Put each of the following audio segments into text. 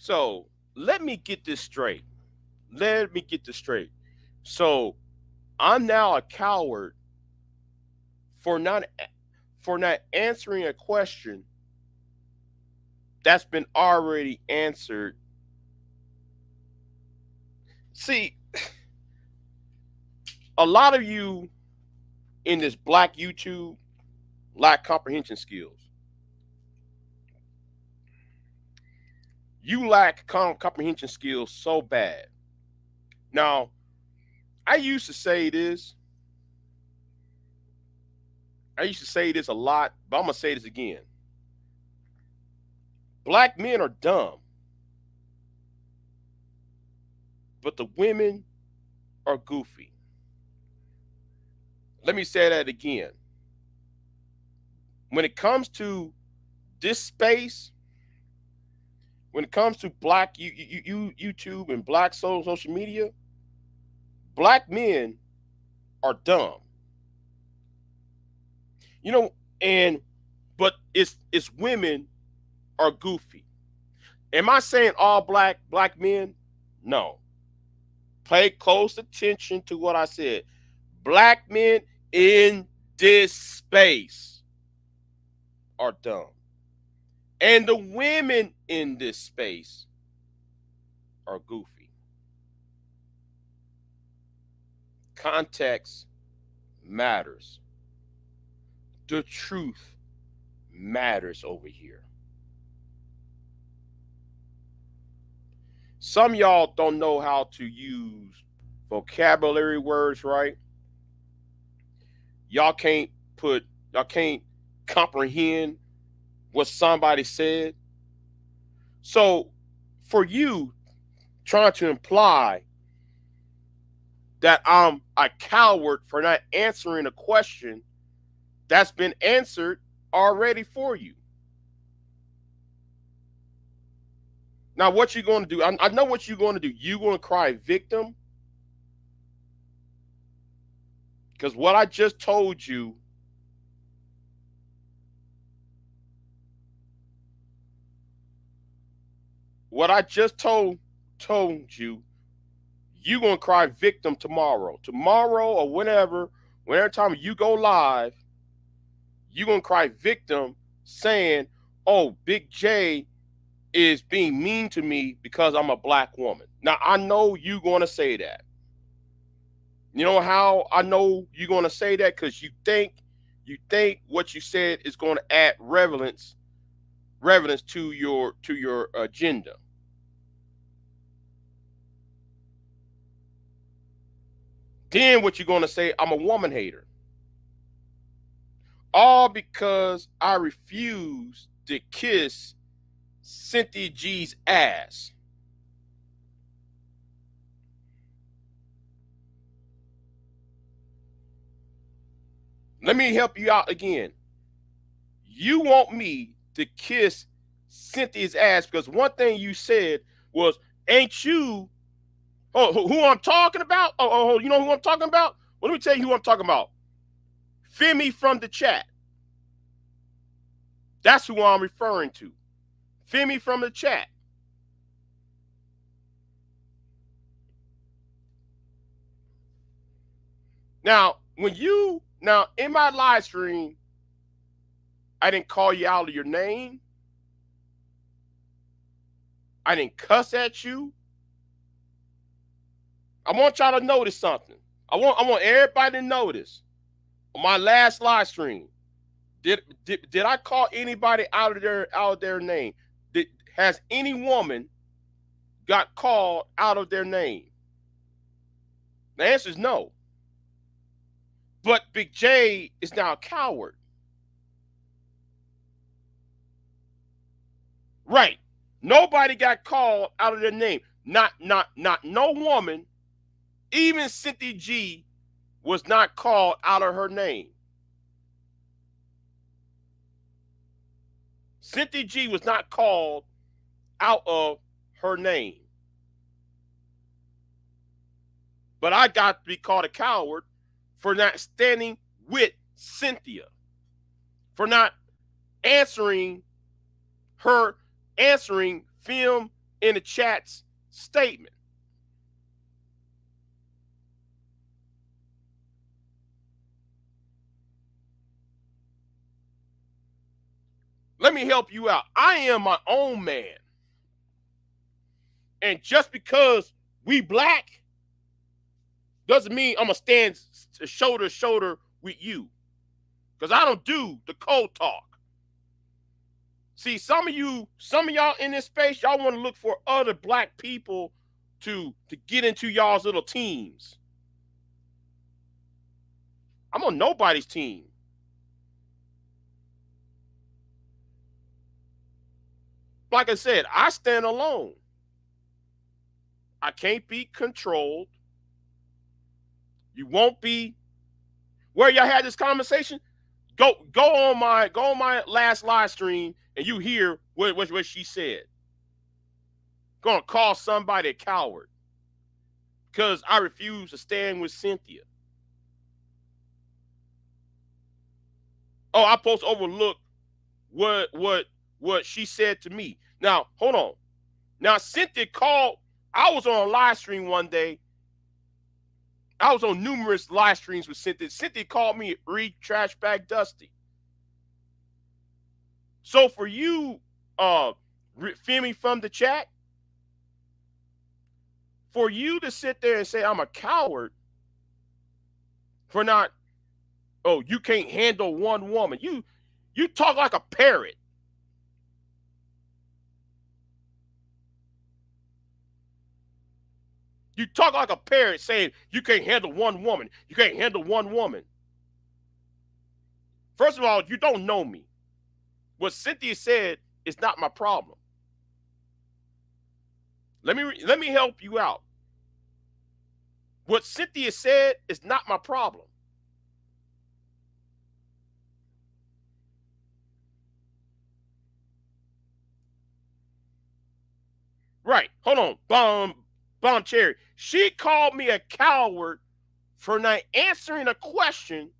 So let me get this straight. Let me get this straight. So I'm now a coward for not answering a question that's been already answered. See, a lot of you in this black YouTube lack comprehension skills. You lack comprehension skills so bad. Now, I used to say this. I used to say this a lot, but I'm gonna say this again. Black men are dumb, but the women are goofy. Let me say that again. When it comes to this space, when it comes to black YouTube and black social media, black men are dumb. You know, and but it's women are goofy. Am I saying all black men? No. Pay close attention to what I said. Black men in this space are dumb. And the women in this space are goofy. Context matters. The truth matters over here. Some y'all don't know how to use vocabulary words right. Y'all can't y'all can't comprehend what somebody said. So for you trying to imply that I'm a coward for not answering a question that's been answered already for you. Now, what you going to do? I know what you're going to do. You're going to cry victim because what I just told you, what I just told you, you're going to cry victim tomorrow. Tomorrow or whenever time you go live, you're going to cry victim saying, oh, Big J is being mean to me because I'm a black woman. Now, I know you're going to say that. You know how I know you're going to say that? Because you think what you said is going to add relevance to your agenda. Then what you're going to say, I'm a woman hater. All because I refuse to kiss Cynthia G's ass. Let me help you out again. You want me to kiss Cynthia's ass because one thing you said was, ain't you who I'm talking about? You know who I'm talking about? Well, let me tell you who I'm talking about. Femi from the chat. That's who I'm referring to. Femi from the chat. Now, in my live stream, I didn't call you out of your name. I didn't cuss at you. I want y'all to notice something. I want everybody to notice. On my last live stream, did I call anybody out of their name? Has any woman got called out of their name? The answer is no. But Big J is now a coward. Right. Nobody got called out of their name. Not no woman. Even Cynthia G was not called out of her name. Cynthia G was not called out of her name. But I got to be called a coward for not standing with Cynthia, for not answering film in the chat's statement. Let me help you out. I am my own man. And just because we black doesn't mean I'm going to stand shoulder to shoulder with you. Because I don't do the cold talk. See, some of y'all in this space, y'all want to look for other black people to get into y'all's little teams. I'm on nobody's team. Like I said, I stand alone. I can't be controlled. You won't be. Where y'all had this conversation? Go on my last live stream and you hear what she said. Gonna call somebody a coward because I refuse to stand with Cynthia. Oh, I'm supposed to overlook what she said to me. Now, hold on. Now, Cynthia called. I was on a live stream one day. I was on numerous live streams with Cynthia. Cynthia called me Reed Trash Bag Dusty. So for you, Femi from the chat, for you to sit there and say I'm a coward for not, oh, you can't handle one woman. You talk like a parrot. You talk like a parrot saying you can't handle one woman. You can't handle one woman. First of all, you don't know me. What Cynthia said is not my problem. Let me help you out. What Cynthia said is not my problem. Right. Hold on. Bomb Cherry. She called me a coward for not answering a question.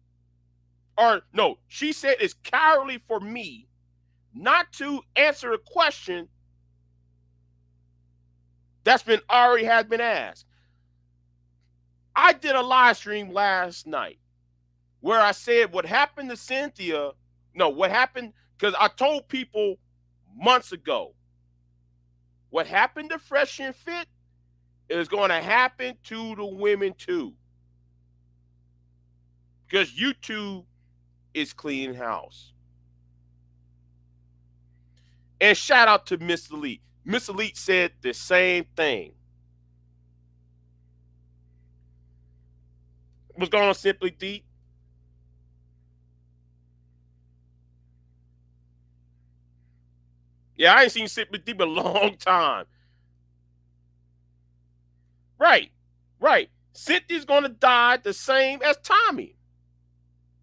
Or no, she said it's cowardly for me not to answer a question that's been already has been asked. I did a live stream last night where I said what happened to Cynthia. No, what happened, because I told people months ago what happened to Fresh and Fit is going to happen to the women too. Because YouTube is cleaning house. And shout out to Miss Elite. Miss Elite said the same thing. What's going on, Simply Deep? Yeah, I ain't seen Simply Deep in a long time. Right. Cynthia's gonna die the same as Tommy.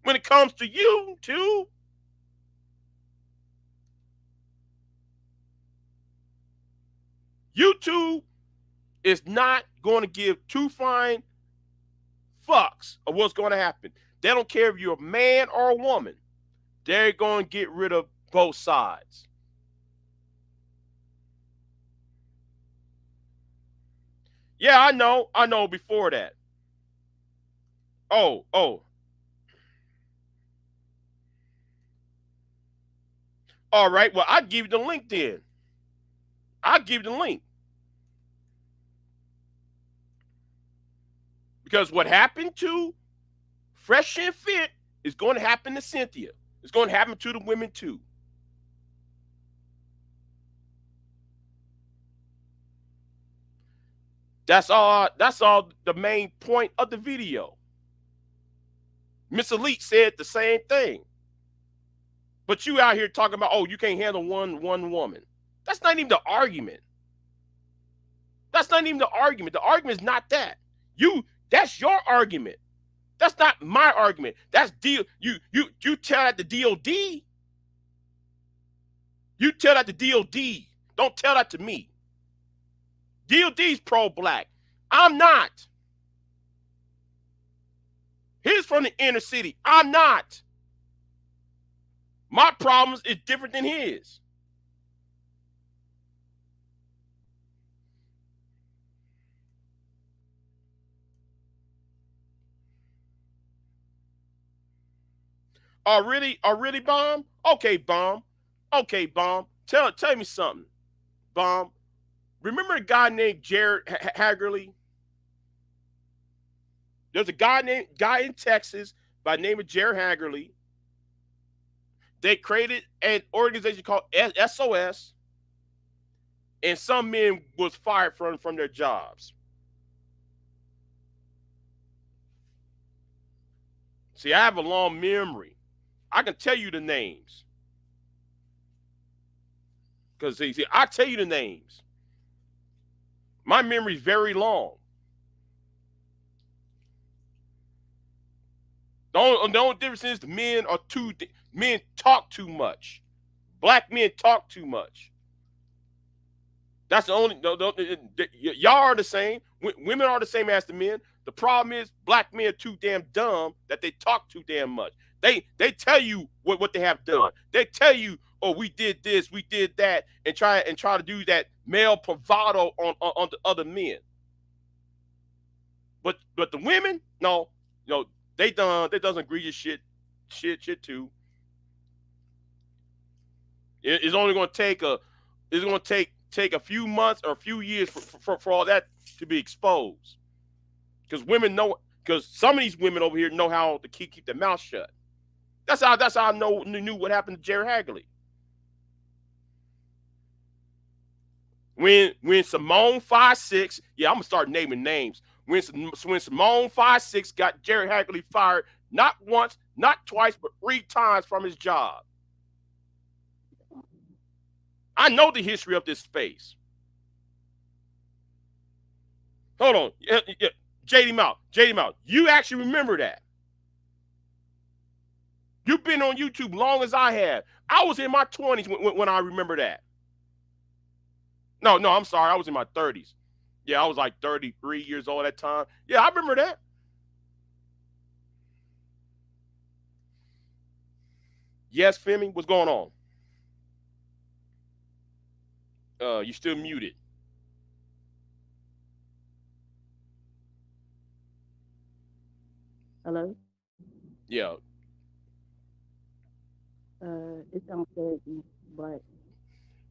When it comes to you, too. YouTube is not going to give two fine fucks of what's going to happen. They don't care if you're a man or a woman. They're going to get rid of both sides. Yeah, I know before that. Oh. All right, well, I'll give you the link then. I'll give you the link. Because what happened to Fresh and Fit is going to happen to Cynthia. It's going to happen to the women too. That's all the main point of the video. Miss Elite said the same thing. But you out here talking about, oh, you can't handle one woman. That's not even the argument. That's not even the argument. The argument is not that. That's your argument. That's not my argument. That's deal. You tell that to DOD. You tell that to DOD. Don't tell that to me. DOD's pro-black. I'm not. He's from the inner city. I'm not. My problems is different than his. Oh, really? Oh, really, Bomb? Okay, Bomb. Okay, Bomb. Tell me something, Bomb. Remember a guy named Jared Haggerly? There's a guy in Texas by the name of Jared Haggerly. They created an organization called SOS, and some men was fired from their jobs. See, I have a long memory. I can tell you the names because see, I tell you the names. My memory is very long. The only difference is the men talk too much. Black men talk too much. That's the only. Y'all are the same. Women are the same as the men. The problem is black men are too damn dumb that they talk too damn much. They tell you what they have done. They tell you, oh, we did this, we did that, and try to do that male bravado on the other men. But the women, no, no, they done egregious shit too. It's only going to take a few months or a few years for all that to be exposed. Because women know, because some of these women over here know how to keep their mouth shut. That's how I knew what happened to Jerry Hagley. When Simone 5'6", yeah, I'm gonna start naming names. When Simone 5'6" got Jerry Hagley fired not once, not twice, but 3 times from his job. I know the history of this space. Hold on, JD Mouth. You actually remember that? You've been on YouTube long as I have. I was in my 20s when I remember that. No, I'm sorry. I was in my 30s. Yeah, I was like 33 years old at that time. Yeah, I remember that. Yes, Femi, what's going on? You still muted. Hello. Yeah. It sounds crazy, but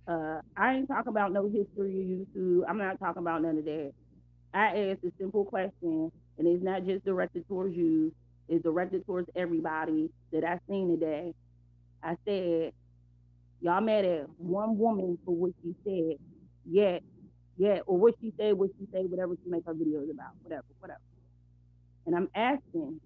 I ain't talking about no history of YouTube. I'm not talking about none of that. I asked a simple question, and it's not just directed towards you. It's directed towards everybody that I seen today. I said, y'all mad at one woman for what she said, yet, or what she said, whatever she make her videos about, whatever, whatever. And I'm asking,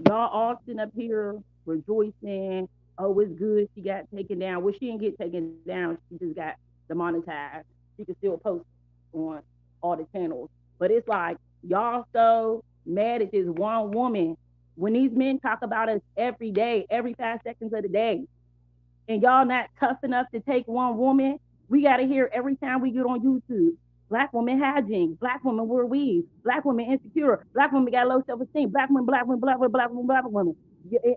y'all all sitting up here rejoicing. Oh, it's good. She got taken down. Well, she didn't get taken down. She just got demonetized. She can still post on all the channels. But it's like y'all so mad at this one woman when these men talk about us every day, every 5 seconds of the day, and y'all not tough enough to take one woman. We got to hear every time we get on YouTube. Black women hygiene. Black women wear weave. Black women insecure. Black women got low self esteem. Black women, black women, black women, black women, black women.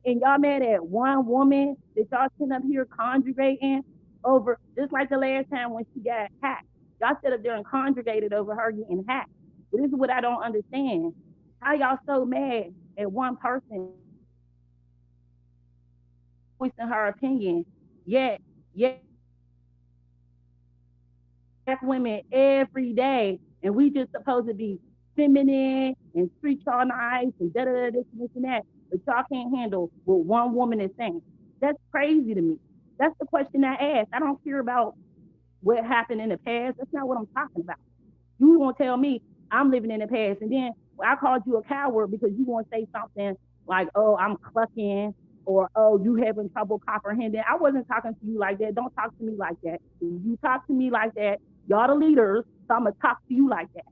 And y'all mad at one woman that y'all sitting up here conjugating over, just like the last time when she got hacked. Y'all sit up there and conjugated over her getting hacked. But this is what I don't understand. How y'all so mad at one person voicing her opinion, yet black women every day, and we just supposed to be feminine and street y'all nice and da da da this and that, but y'all can't handle what one woman is saying. That's crazy to me. That's the question I asked. I don't care about what happened in the past. That's not what I'm talking about. You gonna tell me I'm living in the past, and then I called you a coward because you gonna say something like, "Oh, I'm clucking," or "Oh, you having trouble comprehending." I wasn't talking to you like that. Don't talk to me like that. If you talk to me like that, y'all the leaders, so I'm gonna talk to you like that.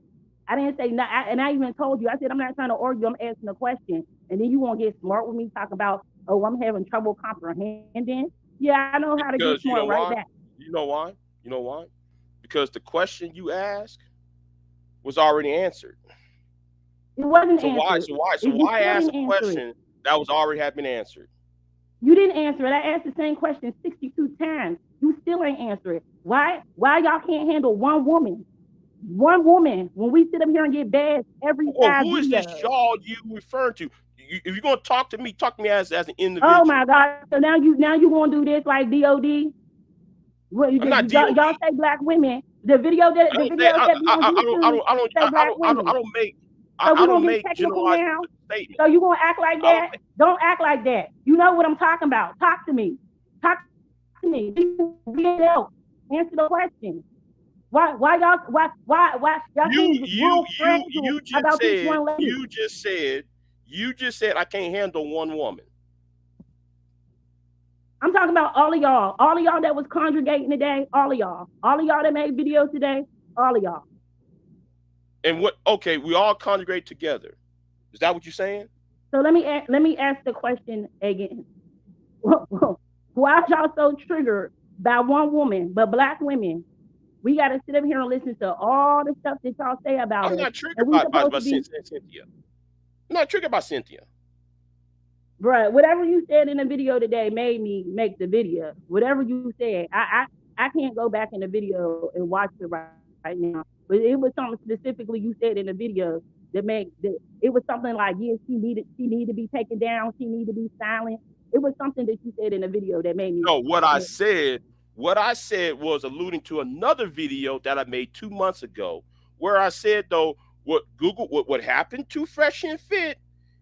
I didn't say nothing, and I even told you. I said I'm not trying to argue. I'm asking a question, and then you won't get smart with me. Talk about, "Oh, I'm having trouble comprehending." Yeah, I know how to get smart Because you right know back. why? You know why? You know why? Because the question you asked was already answered. It wasn't So why? answered. So why? So You why still ask didn't a answer it. question that was already had been answered? You didn't answer it. I asked the same question 62 times. You still ain't answer it. Why? Why y'all can't handle one woman? One woman. When we sit up here and get bashed every Or five who is this videos. y'all you referring to? If you're gonna talk to me as an Oh individual. my God! So now you gonna do this like DOD? What I'm not y'all DOD. say black women? The I the don't say videos that be on YouTube say black women. So I we don't gonna get make technical generalized now. So statements. you gonna act like I don't that? Don't act like that. You know what I'm talking about. Talk to me. Talk to me. Do you read it out? Answer the question. Why y'all seem real fragile about this one lady? you just said I can't handle one woman. I'm talking about all of y'all that was congregating today, all of y'all that made videos today, all of y'all. And what? Okay, we all congregate together. Is that what you're saying? So let me ask the question again. Why y'all so triggered by one woman, but black women? We got to sit up here and listen to all the stuff that y'all say about I'm us, not triggered and we supposed by to be, Cynthia. I'm not triggered by Cynthia. bruh. Whatever you said in the video today made me make the video. Whatever you said, I can't go back in the video and watch it right now. But it was something specifically you said in the video it was something like, yeah, she need to be taken down, she need to be silent. It was something that you said in the video that made me. No, what I said was alluding to another video that I made 2 months ago, where I said though what happened to Fresh and Fit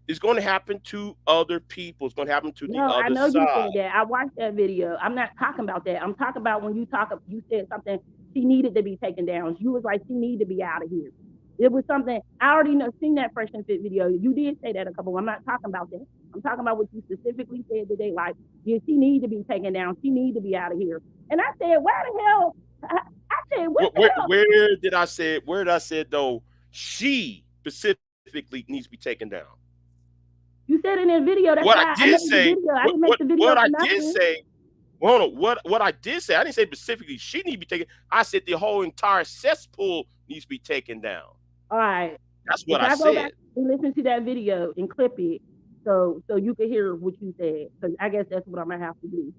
is going to happen to other people. It's going to happen to the No, I other know you side. said that. I watched that video. I'm not talking about that. I'm talking about when you said something. She needed to be taken down. You was like, she need to be out of here. It was something I already know. Seen that Fresh and Fit video. You did say that a couple. I'm not talking about that. I'm talking about what you specifically said today. Like, yeah, she need to be taken down. She need to be out of here. And I said, where the hell? I said, what the hell? Where did I say though she specifically needs to be taken down? You said in the video. That's What I why I did made the say, video. I didn't make the video what I for did nothing. say, hold on, what I did say, I didn't say specifically she need to be taken. I said the whole entire cesspool needs to be taken down. All right. That's If what I I go back said. and listen to that video and clip it, so you can hear what you said, because I guess that's what I'm gonna have to do.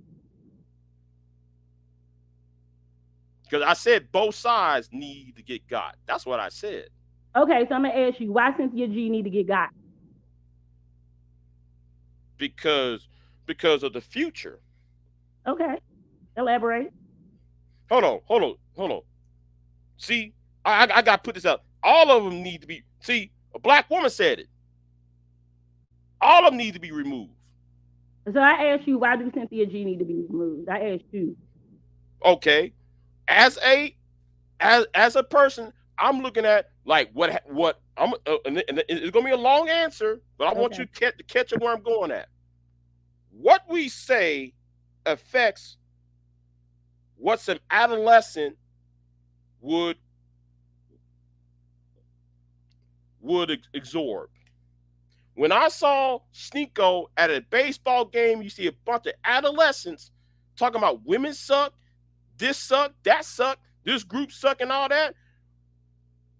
Because I said both sides need to get got. That's what I said. Okay, so I'm gonna ask you, why Cynthia G need to get got? Because because of the future. Okay, elaborate. Hold on. See, I got to put this out. All of them need to be. See, a black woman said it. All of them need to be removed. So I asked you, why do Cynthia G need to be removed? I asked you. Okay, as a as a person, I'm looking at like what I'm. And it's gonna be a long answer, but I want Okay. you to catch it where I'm going at. What we say affects what some adolescent would absorb. When I saw Sneeko at a baseball game, you see a bunch of adolescents talking about women suck, that suck, this group suck, and all that.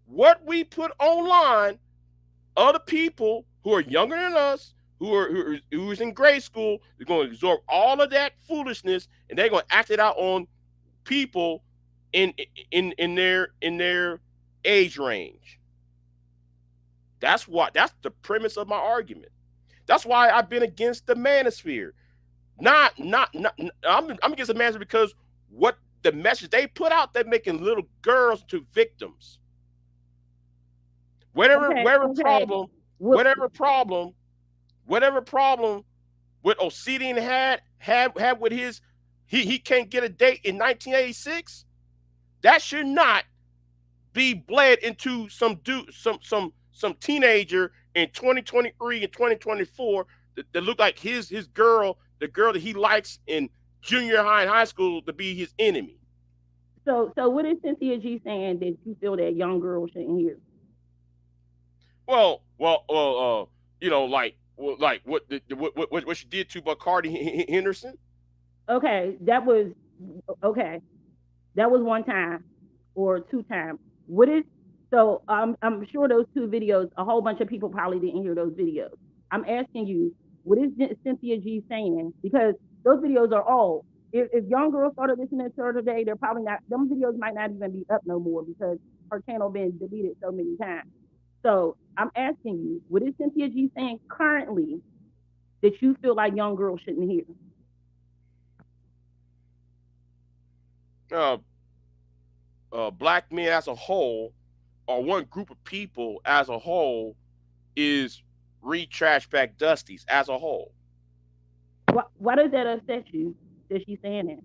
What we put online, other people who are younger than us, who's in grade school, they're going to absorb all of that foolishness, and they're going to act it out on people in their age range. That's the premise of my argument. That's why I've been against the manosphere. Not I'm against the manosphere because what the message they put out, they're making little girls to victims. Whatever Okay. whatever Okay. problem, What? whatever problem, whatever problem what Obsidian had with his he can't get a date in 1986, that should not be bled into some teenager in 2023 and 2024 that look like his girl, the girl that he likes in junior high and high school, to be his enemy. So what is Cynthia G saying that you feel that young girls shouldn't hear? Like what she did to Bacardi Henderson. Okay, okay. That was one time or two times. What is so? I'm sure those two videos. A whole bunch of people probably didn't hear those videos. I'm asking you, what is Cynthia G saying? Because those videos are old. If young girls started listening to her today, they're probably not. Them videos might not even be up no more because her channel been deleted so many times. So I'm asking you, what is Cynthia G saying currently that you feel like young girls shouldn't hear? Uh, Black men as a whole, or one group of people as a whole, is read trash bag dusties as a whole. Why does that upset you that she's saying that?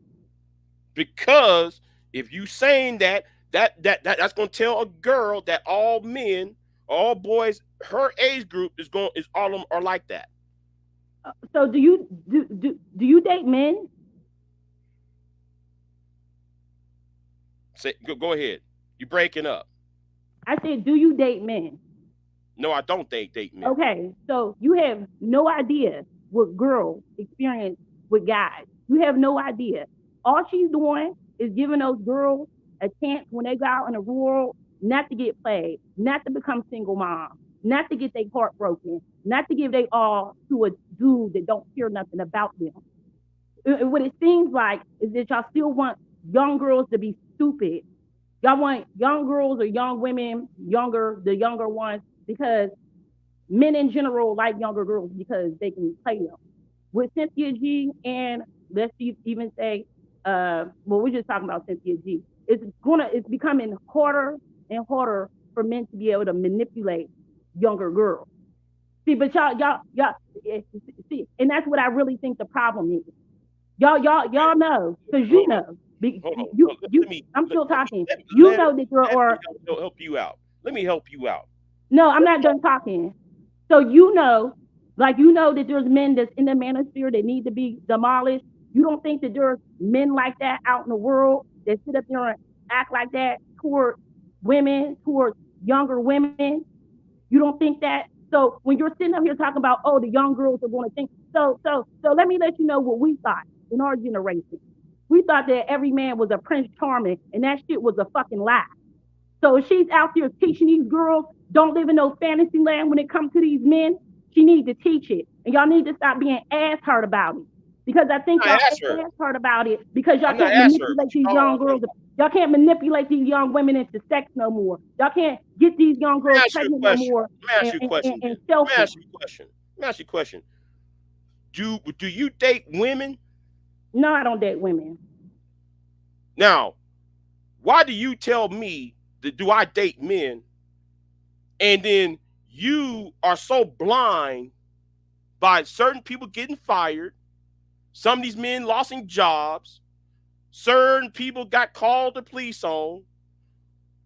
Because if you saying that's gonna tell a girl that all men, all boys, her age group is all of them are like that. So do you date men? Say go ahead. You breaking up. I said, do you date men? No, I don't date men. Okay, so you have no idea what girls experience with guys. You have no idea. All she's doing is giving those girls a chance when they go out in the world not to get played, not to become single moms, not to get their heart broken, not to give they all to a dude that don't care nothing about them. What it seems like is that y'all still want young girls to be stupid. Y'all want young girls or young women, the younger ones, because men in general like younger girls because they can play them. With Cynthia G and let's even say, well, we're just talking about Cynthia G. It's becoming harder and harder for men to be able to manipulate younger girls. See, but y'all, eh, see, and that's what I really think the problem is. Y'all know, cause Hold you on, know, hold on. you. Let me I'm let, still let me talking. let, You let, know that there let me are. help you out. Let me help you out. No, I'm not done talking. So you know, like you know that there's men that's in the manosphere that need to be demolished. You don't think that there's men like that out in the world that sit up there and act like that toward women, toward younger women? You don't think that? So when you're sitting up here talking about, oh, the young girls are going to think. So let me let you know what we thought in our generation. We thought that every man was a Prince Charming, and that shit was a fucking lie. So if she's out there teaching these girls don't live in no fantasy land when it comes to these men, she needs to teach it. And y'all need to stop being ass hurt about it. Because I think I'm not y'all asking her. ass hurt about it because y'all I'm not can't asking her, manipulate but you these know, young girls. Y'all can't manipulate these young women into sex no more. Y'all can't get these young let girls me ask you a pregnant no question. more Let me ask you a question and then. Let me selfish. ask you a question. Let me ask you a question. Do you date women? No, I don't date women. Now, why do you tell me that do I date men and then you are so blind by certain people getting fired, some of these men losing jobs, certain people got called the police on.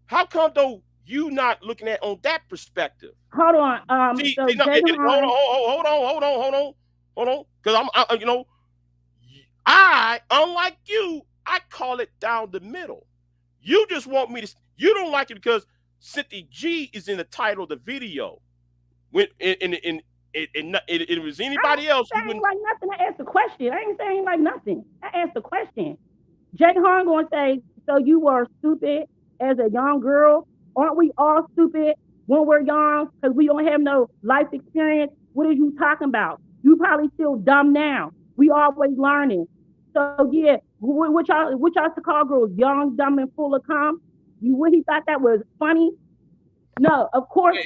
How come though you not looking at on that perspective? Hold on. See, So no, hold on, Jayhan, hold on, because you know, I, unlike you, I call it down the middle. You just want me to. You don't like it because Cynthia G is in the title of the video. When it was anybody else, I you ain't wouldn't. like nothing. I asked a question. I ain't saying like nothing. I asked a question. Jay Hahn gonna say, so you were stupid as a young girl. Aren't we all stupid when we're young because we don't have no life experience? What are you talking about? You probably still dumb now. We always learning. So yeah, what y'all to call girls young, dumb, and full of cum? You really thought that was funny? No, Hey, of course,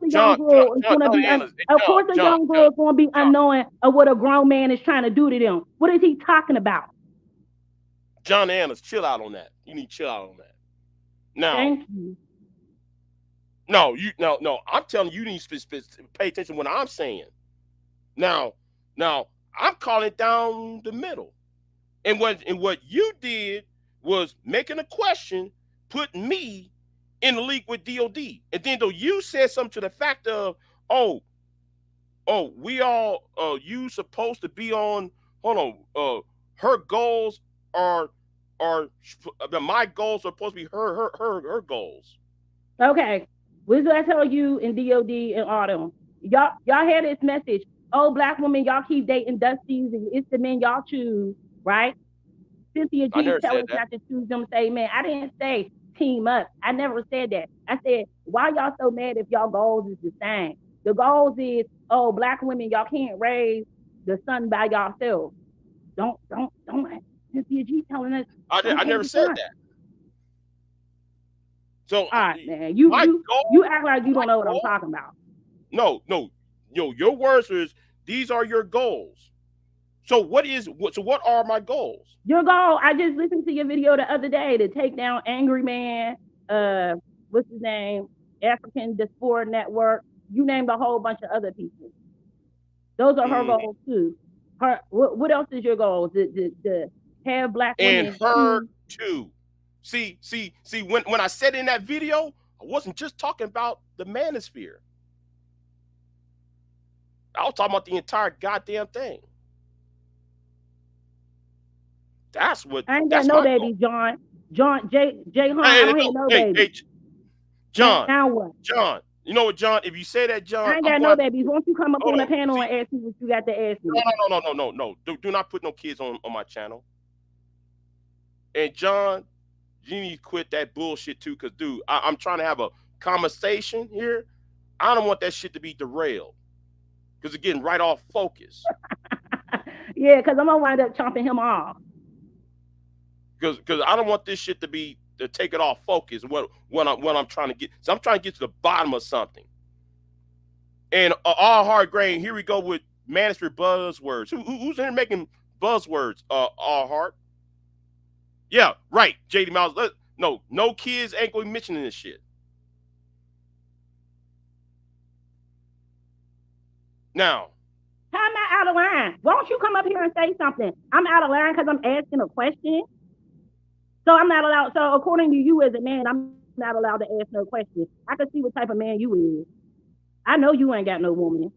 a young girl is gonna be Hey, of course a young girl is gonna be John, unknowing of what a grown man is trying to do to them. What is he talking about? John Annas, chill out on that. You need to chill out on that. Now, Thank you. no. I'm telling you, you need to pay attention to what I'm saying. Now, now, I'm calling it down the middle. And what you did was making a question, putting me in the league with DOD. And then though you said something to the fact of, oh, we all you supposed to be on, hold on, her goals are are my goals are supposed to be her goals. Okay. What did I tell you in DOD and autumn? Y'all hear this message. Oh, black women, y'all keep dating dusties and it's the men y'all choose, right? Cynthia I G never tell said us that. not to choose them same men. I didn't say team up. I never said that. I said, why y'all so mad if y'all goals is the same? The goals is, oh, black women, y'all can't raise the son by yourselves. Don't Cynthia G telling us don't I pay never the said son. that. So All right, man. my You goal, act like you my don't know what I'm goal. talking about. No, no, your words is these are your goals. So what is what? So what are my goals? Your goal. I just listened to your video the other day to take down Angry Man. Uh, what's his name? African Diaspora Network. You named a whole bunch of other people. Those are her Mm. goals too. Her. What else is your goal? To have black And women her choose. too. See. When I said in that video, I wasn't just talking about the manosphere. I was talking about the entire goddamn thing. That's what. I ain't got That's no my goal. babies, John. John J Hunt. I Hey, don't have no, no hey, babies. John, Now what? John. You know what, John? If you say that, I John, ain't I'm got going no to babies. Won't you come up hold on the on. panel See, and ask me what you got to ask no, me? no, no, no, no, no, no. Do not put no kids on my channel. And John, you need to quit that bullshit too, cause dude, I'm trying to have a conversation here. I don't want that shit to be derailed, cause it's getting right off focus. Yeah, because I'm gonna wind up chomping him off. Cause I don't want this shit to be to take it off focus. What I'm trying to get. So I'm trying to get to the bottom of something. And all hard grain. Here we go with mandatory buzzwords. Who's in here making buzzwords? All hard. Yeah, right. JD Miles. No kids ain't going to be mentioning this shit. Now, How am I out of line? Won't you come up here and say something? I'm out of line because I'm asking a question. So I'm not allowed. So according to you as a man, I'm not allowed to ask no questions. I can see what type of man you is. I know you ain't got no woman.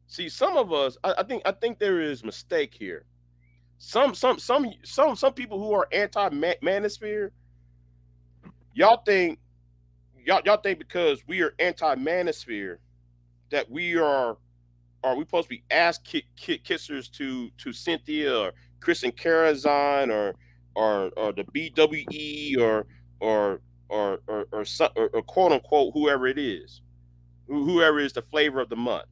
see, some of us, I think there is mistake here. Some people who are anti manosphere, y'all think y'all think because we are anti manosphere that we supposed to be ass kissers to Cynthia or Kristen Carazon or the BWE or quote unquote whoever it is, whoever is the flavor of the month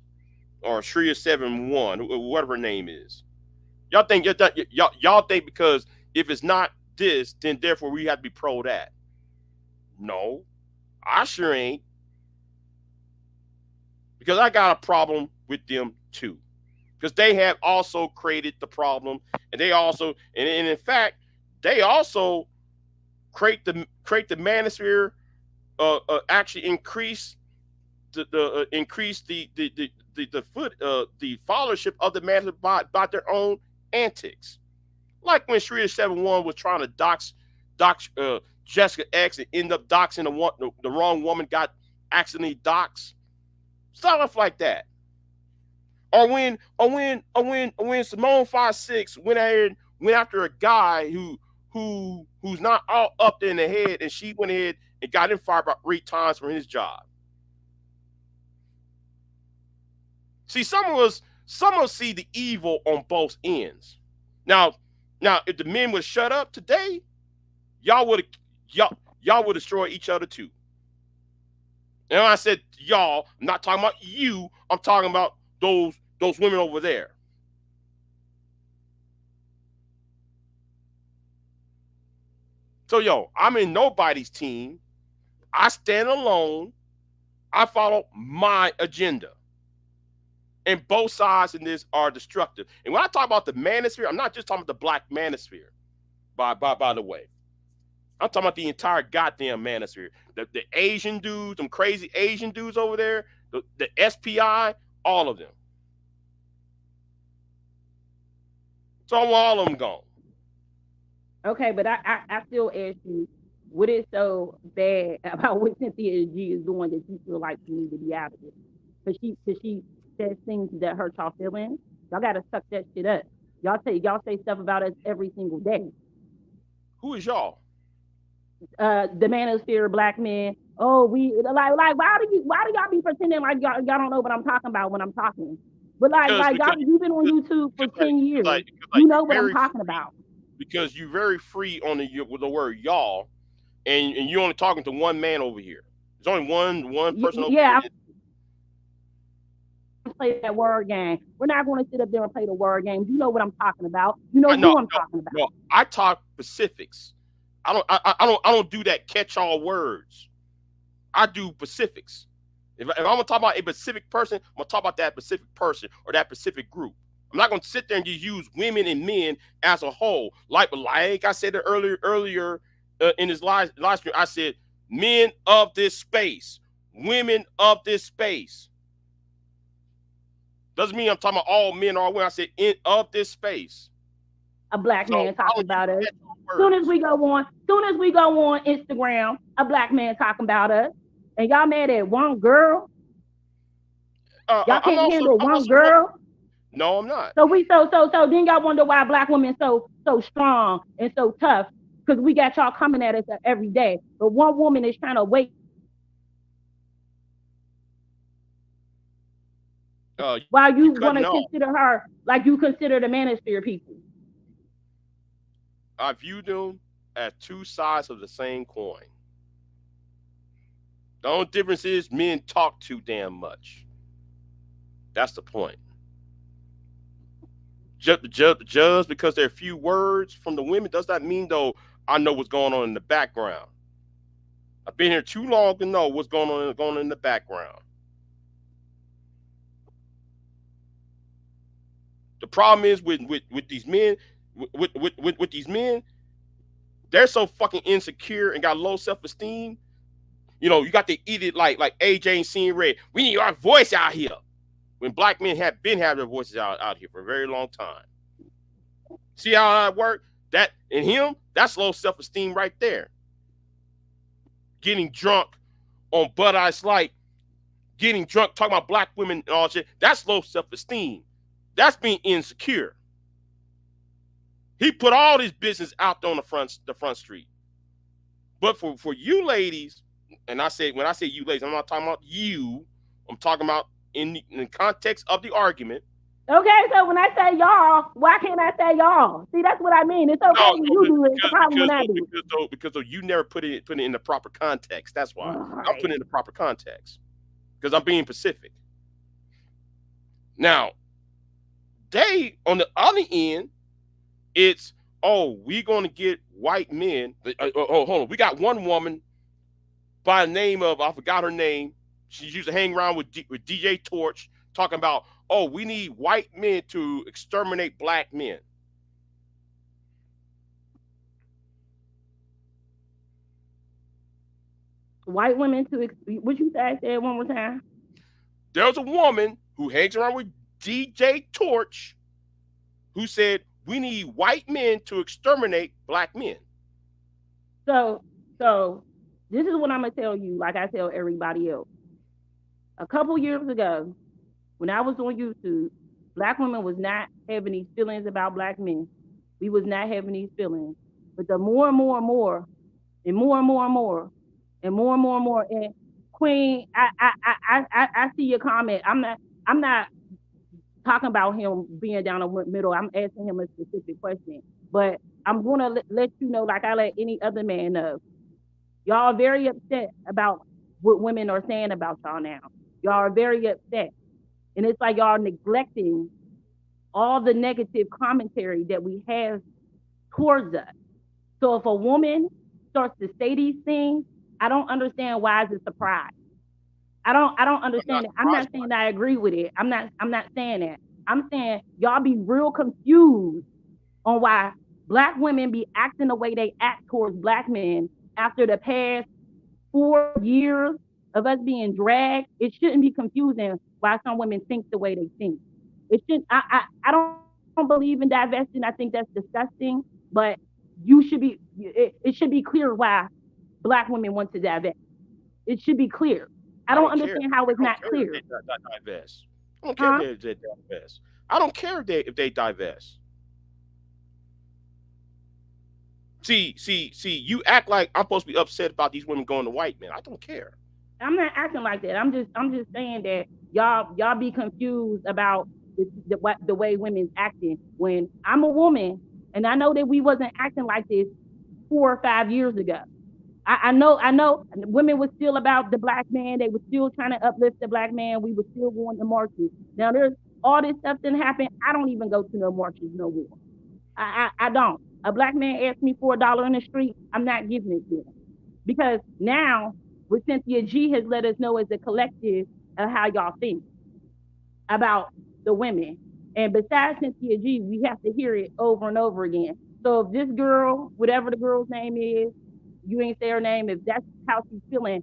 or Shria 71, whatever her name is. Y'all think because if it's not this, then therefore we have to be pro that. No, I sure ain't, because I got a problem with them too. Because they have also created the problem, and they also and in fact they also create the manosphere, actually increase increase the foot the followership of the manosphere by their own antics. Like when Shria 71 was trying to dox Jessica X and end up doxing the wrong woman, got accidentally doxed, stuff like that. Or when Simone 5 6 went after a guy who's not all up in the head, and she went ahead and got him fired about 3 times from his job. See, some of us see the evil on both ends. Now, if the men would shut up today, y'all would y'all would destroy each other too. And when I said y'all, I'm not talking about you. I'm talking about those women over there. So I'm in nobody's team. I stand alone. I follow my agenda. And both sides in this are destructive. And when I talk about the manosphere, I'm not just talking about the black manosphere, by the way. I'm talking about the entire goddamn manosphere. The Asian dudes, them crazy Asian dudes over there, the SPI, all of them. So I want all of them gone. Okay, but I still ask you, what is so bad about what Cynthia G is doing that you feel like you need to be out of it? Cause she says things that hurt y'all feelings. Y'all gotta suck that shit up. Y'all say stuff about us every single day. Who is y'all? The manosphere, black men. Oh, we like why do y'all be pretending like y'all don't know what I'm talking about when I'm talking? But Because like y'all because you've been on YouTube for because like 10 years. because You like know you what I'm very talking free about. because you very free on with the word y'all, and you're only talking to one man over here. There's only one person over Yeah, here. I'm play that word game. We're not going to sit up there and play the word games. You know what I'm talking about. You know No, who I'm no, talking about. no. I talk specifics. I don't do that catch all words. I do specifics. If I'm gonna talk about a specific person, I'm gonna talk about that specific person or that specific group. I'm not gonna sit there and just use women and men as a whole. Like I said earlier in this live stream, I said men of this space, women of this space. Doesn't mean I'm talking about all men or all women. I said in of this space. A black So man I talking don't use about us. catch all Soon as words. we go on, soon as we go on Instagram, a black man talking about us, and y'all mad at one girl. Y'all I'm can't also handle I'm one also no, girl. no, I'm not. So we so then y'all wonder why black women so strong and so tough because we got y'all coming at us every day. But one woman is trying to wake up while You you want cutting to off. consider her like you consider the manosphere people. I view them as two sides of the same coin. The only difference is men talk too damn much. That's the point. Just because there are few words from the women does not mean though I know what's going on in the background. I've been here too long to know what's going on in the background. The problem is with these men, with these men, they're so fucking insecure and got low self esteem. You know, you got to eat it like AJ and Seeing Red. We need our voice out here. When black men have been having their voices out here for a very long time. See how that worked? That in him, that's low self esteem right there. Getting drunk on Bud Ice Light, getting drunk talking about black women and all that shit. That's low self esteem. That's being insecure. He put all his business out there on the front street. But for you ladies, and I say when I say you ladies, I'm not talking about you. I'm talking about in the context of the argument. Okay, so when I say y'all, why can't I say y'all? See, that's what I mean. It's okay No, when no, you do it. It's a problem when because I though, do it. because though you never put it in the proper context. That's why All I'm right. putting it in the proper context because I'm being Pacific. Now they on the other end, it's we gonna get white men. Hold on, we got one woman by the name of I forgot her name. She used to hang around with DJ Torch talking about we need white men to exterminate black men. White women to what you say? Say it one more time. There's a woman who hangs around with DJ Torch who said we need white men to exterminate black men. So so this is what I'm gonna tell you. Like I tell everybody else. A couple years ago, when I was on YouTube, black women was not having these feelings about black men. We was not having these feelings. But the more and more and more and more and more and more and more and more and more and Queen, I see your comment. I'm not talking about him being down the middle. I'm asking him a specific question. But I'm gonna let you know, like I let any other man know. Y'all are very upset about what women are saying about y'all now. Y'all are very upset. And it's like y'all neglecting all the negative commentary that we have towards us. So if a woman starts to say these things, I don't understand why is it surprise. I don't I'm not understand it. I'm not surprised by saying it. that I agree with it. I'm not saying that. I'm saying y'all be real confused on why black women be acting the way they act towards black men after the past 4 years of us being dragged. It shouldn't be confusing why some women think the way they think. It should. I don't believe in divesting. I think that's disgusting. But you should be. It should be clear why black women want to divest. It should be clear. I I don't don't care. understand how it's I don't not care if clear. they divest. I don't care Huh? if they divest. I don't care if they divest. See. You act like I'm supposed to be upset about these women going to white men. I don't care. I'm not acting like that. I'm just saying that y'all be confused about the way women's acting when I'm a woman and I know that we wasn't acting like this 4 or 5 years ago. I know women was still about the black man. They were still trying to uplift the black man. We were still going to marches. Now there's all this stuff that happened. I don't even go to no marches no more. I don't. A black man asks me for $1 in the street, I'm not giving it to him. Because now what Cynthia G has let us know as a collective of how y'all think about the women. And besides Cynthia G, we have to hear it over and over again. So if this girl, whatever the girl's name is, you ain't say her name, if that's how she's feeling,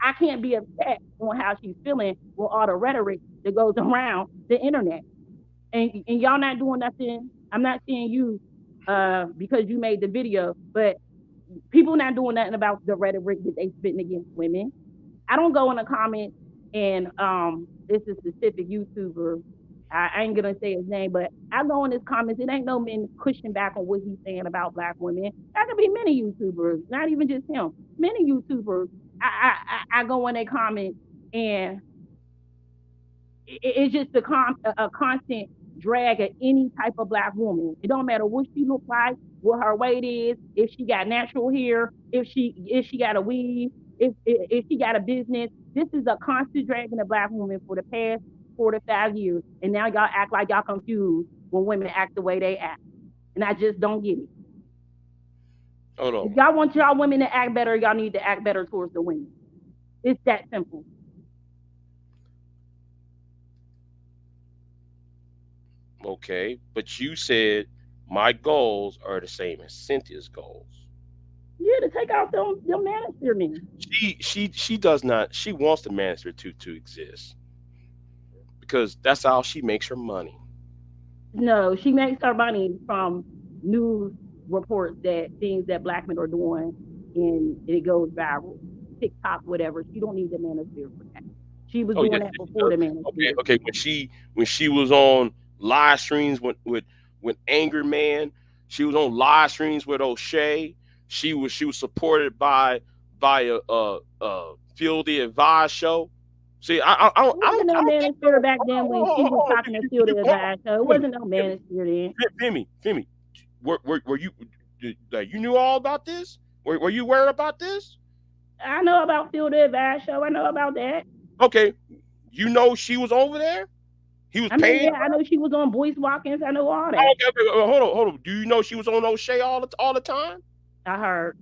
I can't be upset on how she's feeling with all the rhetoric that goes around the internet. And y'all not doing nothing. I'm not saying you because you made the video, but people not doing nothing about the rhetoric that they spitting against women. I don't go in the comments and it's a specific YouTuber. I ain't gonna say his name, but I go in his comments. It ain't no men pushing back on what he's saying about black women. That could be many YouTubers, not even just him. Many YouTubers. I go in their comments and it's just a constant drag at any type of black woman. It don't matter what she look like, what her weight is, if she got natural hair, if she got a weave, if she got a business. This is a constant drag in a black woman for the past 4 to 5 years, and now y'all act like y'all confused when women act the way they act, and I just don't get it. Hold If on. y'all want y'all women to act better, y'all need to act better towards the women. It's that simple. Okay, but you said my goals are the same as Cynthia's goals. Yeah, to take out them manosphere men. She does not. She wants the manosphere to exist because that's how she makes her money. No, she makes her money from news reports that things that black men are doing and it goes viral. TikTok, whatever. She don't need the manosphere for that. She was Oh yes, doing that yes, she before does. the Okay, manosphere. okay. When she was on live streams with Angry Man, she was on live streams with O'Shea. She was supported by a Field the Advice show. See, It wasn't I no don't think no. manosphere back then when she was talking to Field the Advice. So it wasn't no Femi, manosphere then. Femi, were you like you knew all about this? Were you aware about this? I know about Field the Advice show. I know about that. Okay, you know she was over there. He was I mean, paying yeah, I her. know she was on Boyce Watkins. I know all Oh, that. okay, okay, hold on, hold on. Do you know she was on O'Shea all the time? I heard.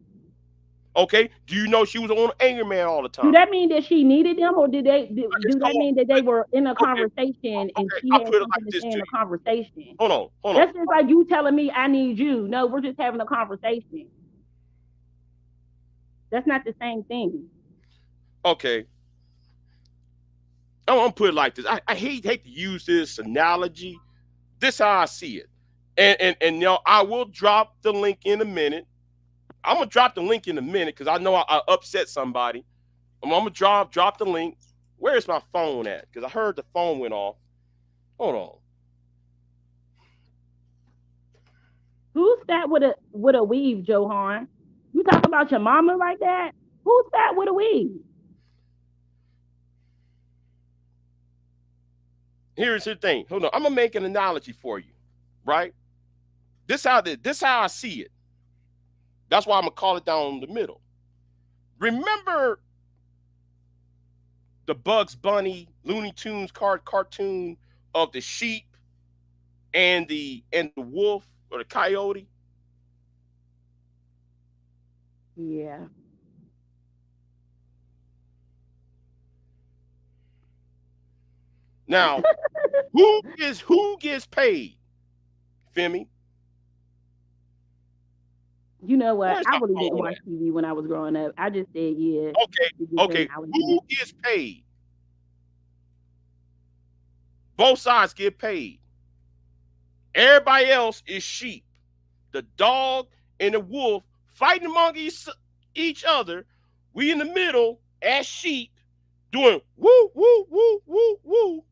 Okay. Do you know she was on Angry Man all the Do time? that mean that she needed them, or do So that mean that they were in a okay, conversation and okay. she I'll had put it something like to this say in to the you. conversation? Hold on, hold on. That's just like you telling me I need you. No, we're just having a conversation. That's not the same thing. Okay. I'm gonna put it like this. I hate to use this analogy. This how I see it. And you know, I will drop the link in a minute. I'm gonna drop the link in a minute because I know I upset somebody. I'm gonna drop the link. Where's my phone at? Because I heard the phone went off. Hold on. Who's fat with a weave, Johan? You talk about your mama like that? Who's fat with a weave? Here's the thing. Hold on. I'm gonna make an analogy for you, right? This how I see it. That's why I'm gonna call it down the middle. Remember the Bugs Bunny Looney Tunes cartoon of the sheep and the wolf or the coyote? Yeah. Now, who gets paid? Femi? You know what? Where's I my really didn't phone watch at? TV when I was growing up. I just said, yeah, Okay, to get the okay. analogy. Who gets paid? Both sides get paid. Everybody else is sheep. The dog and the wolf fighting among each other. We in the middle as sheep doing woo, woo, woo, woo, woo.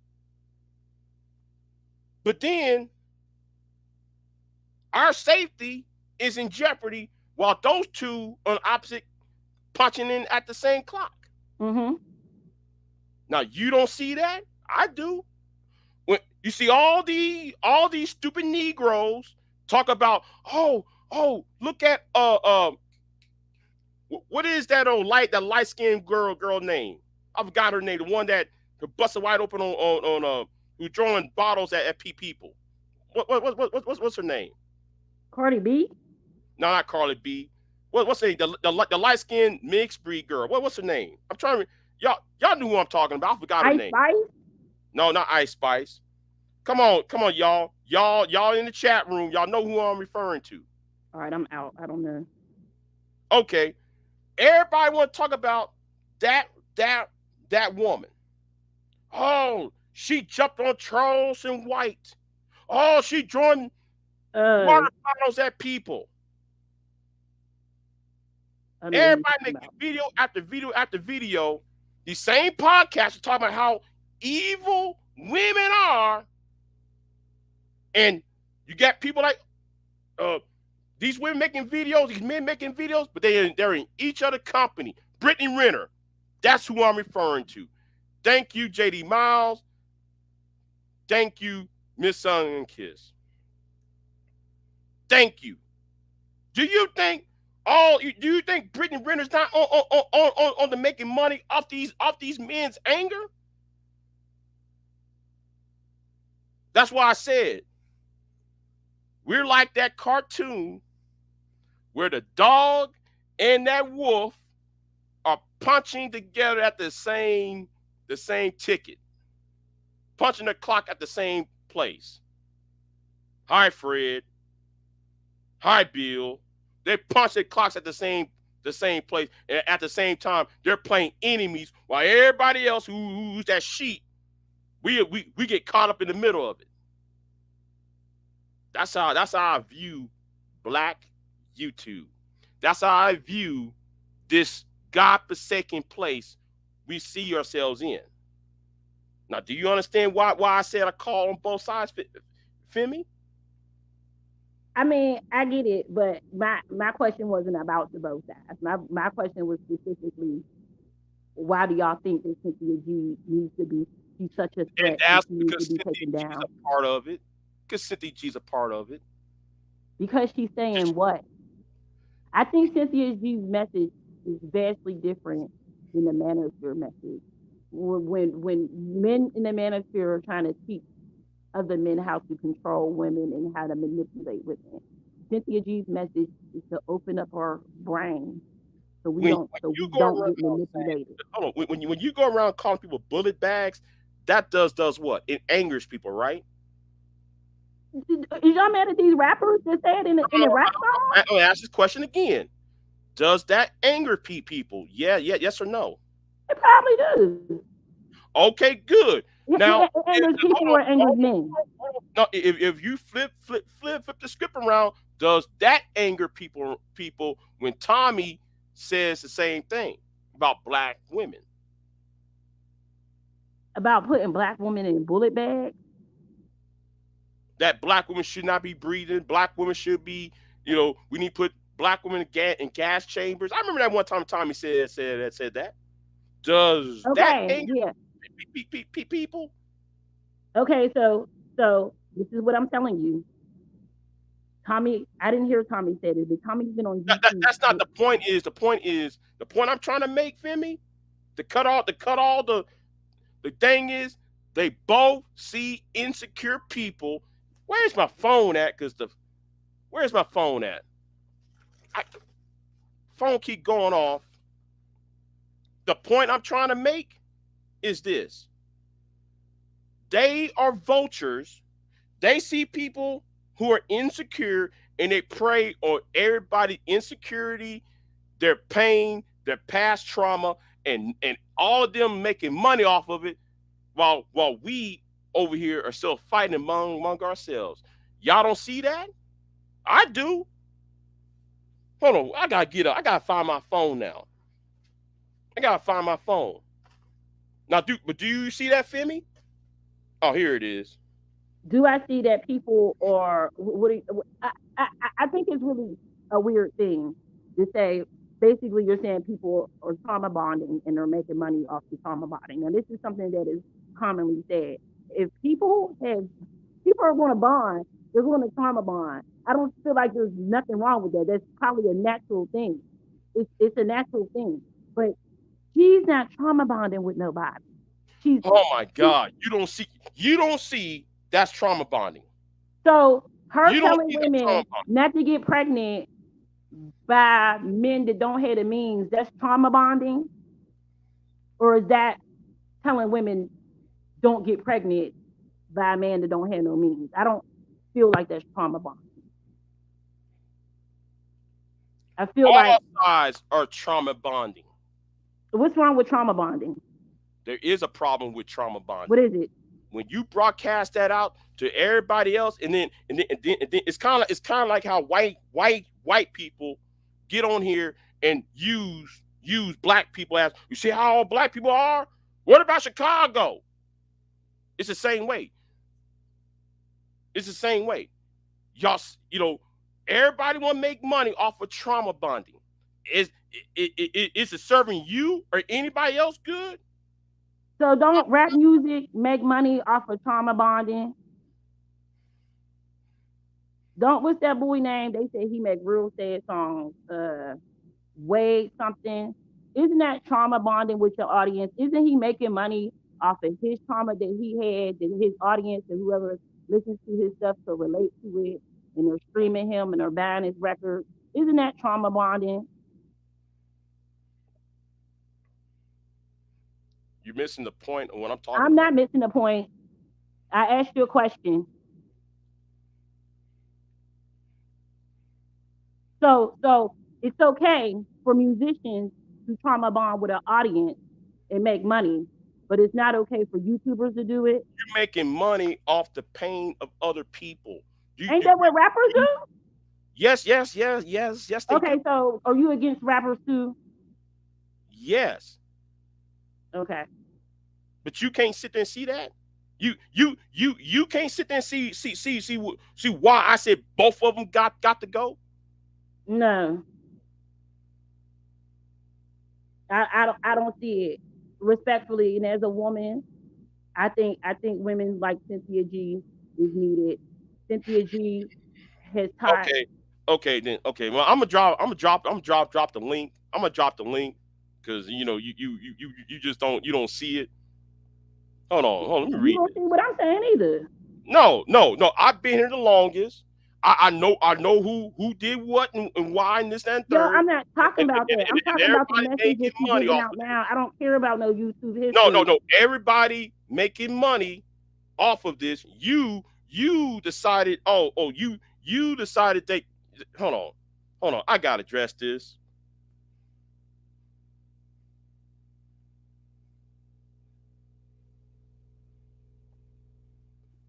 But then our safety is in jeopardy while those two on opposite punching in at the same clock. Mm-hmm. Now you don't see that? I do. When you see all these stupid Negroes talk about, oh, look at What is that old light skinned girl name? I forgot her name. The one that busted wide open on who throwing bottles at people. What's her name? Cardi B, No, not Carly B. What's her name? The light skinned mixed breed girl. What's her name? I'm trying to y'all knew who I'm talking about. I forgot her Ice name. Spice. No, not Ice Spice. Come on, y'all in the chat room. Y'all know who I'm referring to. All right, I'm out. I don't know. Okay, everybody want to talk about that that that woman. Oh, she jumped on Charles and White. Oh, she throwing Uh, water bottles at people. I don't know what you're Everybody talking making about. video after video after video. These same podcasts are talking about how evil women are, and you got people like uh, these women making videos, these men making videos, but they're in each other company. Brittany Renner, that's who I'm referring to. Thank you, JD Miles. Thank you, Miss Sun and Kiss. Thank you. Do you think do you think Brittany Renner's not on the making money off these men's anger? That's why I said we're like that cartoon where the dog and that wolf are punching together at the same ticket, punching the clock at the same place. Hi, Fred. Hi, Bill. They punch their clocks at the same place, and at the same time they're playing enemies, while everybody else who's that sheep, we get caught up in the middle of it. That's how I view Black YouTube. That's how I view this godforsaken place we see ourselves in. Now, do you understand why I said I call on both sides, Femi? I mean, I get it, but my question wasn't about the both sides. My question was specifically, why do y'all think that Cynthia G needs to be? She's such a And threat that that's she needs to because be Cynthia taken G's down a part of it. Because Cynthia G's a part of it. because she's saying what? I think Cynthia G's message is vastly different than the manosphere message. When men in the manosphere are trying to teach other men how to control women and how to manipulate women, Cynthia G's message is to open up our brain When so you we go don't around get manipulated. saying, hold on, when you go around calling people bullet bags, that does what? It angers people, right? Is y'all mad at these rappers that say it in the rap song? I'm gonna ask this question again. Does that anger people? Yes or no? It probably does. Okay, good. Now, It angers people or it angers men. no, if you flip the script around, does that anger people when Tommy says the same thing about black women? About putting black women in bullet bags. That black women should not be breathing. Black women should be, we need to put black women in gas chambers. I remember that one time Tommy said that. Does that Okay, anger yeah. people? Okay, so this is what I'm telling you. Tommy, I didn't hear Tommy say this, but Tommy's been on YouTube. That's not the point. The point I'm trying to make, Femi. The thing is, they both see insecure people. Where's my phone at? Where's my phone at? I, phone keep going off. The point I'm trying to make is this: they are vultures. They see people who are insecure and they prey on everybody's insecurity, their pain, their past trauma, and all of them making money off of it, while we over here are still fighting among ourselves. Y'all don't see that? I do. Hold on, I gotta get up. I gotta find my phone now. I gotta find my phone. Now, do you see that, Femi? Oh, here it is. Do I see that people are what? I think it's really a weird thing to say. Basically, you're saying people are trauma bonding and they're making money off the trauma bonding. Now, this is something that is commonly said. If people are going to bond, they're going to trauma bond. I don't feel like there's nothing wrong with that. That's probably a natural thing. It's a natural thing. But she's not trauma bonding with nobody. She's Oh my she, God. You don't see that's trauma bonding. so her You don't telling see that trauma women bonding. not to get pregnant by men that don't have the means, that's trauma bonding, or is that telling women don't get pregnant by a man that don't have no means? I don't feel like that's trauma bonding. I feel like All sides are trauma bonding. what's wrong with trauma bonding? There is a problem with trauma What bonding. is it? When you broadcast that out to everybody else, and then it's kind of like how white people get on here and use black people as, you see how all black people are. What about Chicago? It's the same way. It's the same way. Y'all, everybody want to make money off of trauma bonding. Is it serving you or anybody else good? So don't rap music make money off of trauma bonding? Don't what's that boy name? They say he make real sad songs. Wade something. Isn't that trauma bonding with your audience? Isn't he making money off of his trauma that he had, that his audience and whoever listens to his stuff to relate to it, and they're streaming him and they're buying his records? Isn't that trauma bonding? You're missing the point of what I'm talking I'm not about. missing the point. I asked you a question. So it's okay for musicians to trauma bond with an audience and make money, but it's not okay for YouTubers to do it. You're making money off the pain of other people. You, Ain't you, that what rappers you do? yes, yes, yes, yes, yes, they do. Okay, so are you against rappers too? Yes, Okay. but you can't sit there and see that. You can't sit there and see why I said both of them got to go. No, I don't see it respectfully. And as a woman, I think women like Cynthia G is needed. Cynthia G has taught. Okay, okay, then okay. Well, I'm gonna drop the link. I'm gonna drop the link because you just don't see it. Hold on. Let me You read don't this. see what I'm saying either. No, no, no. I've been here the longest. I know who did what and why and this and Yo, third, I'm not talking about that. I'm and talking about the everybody message making that you're money giving off out of now. this. I don't care about no YouTube No, no, history. no. Everybody making money off of this. You decided. You decided they. Hold on, hold on. I gotta address this.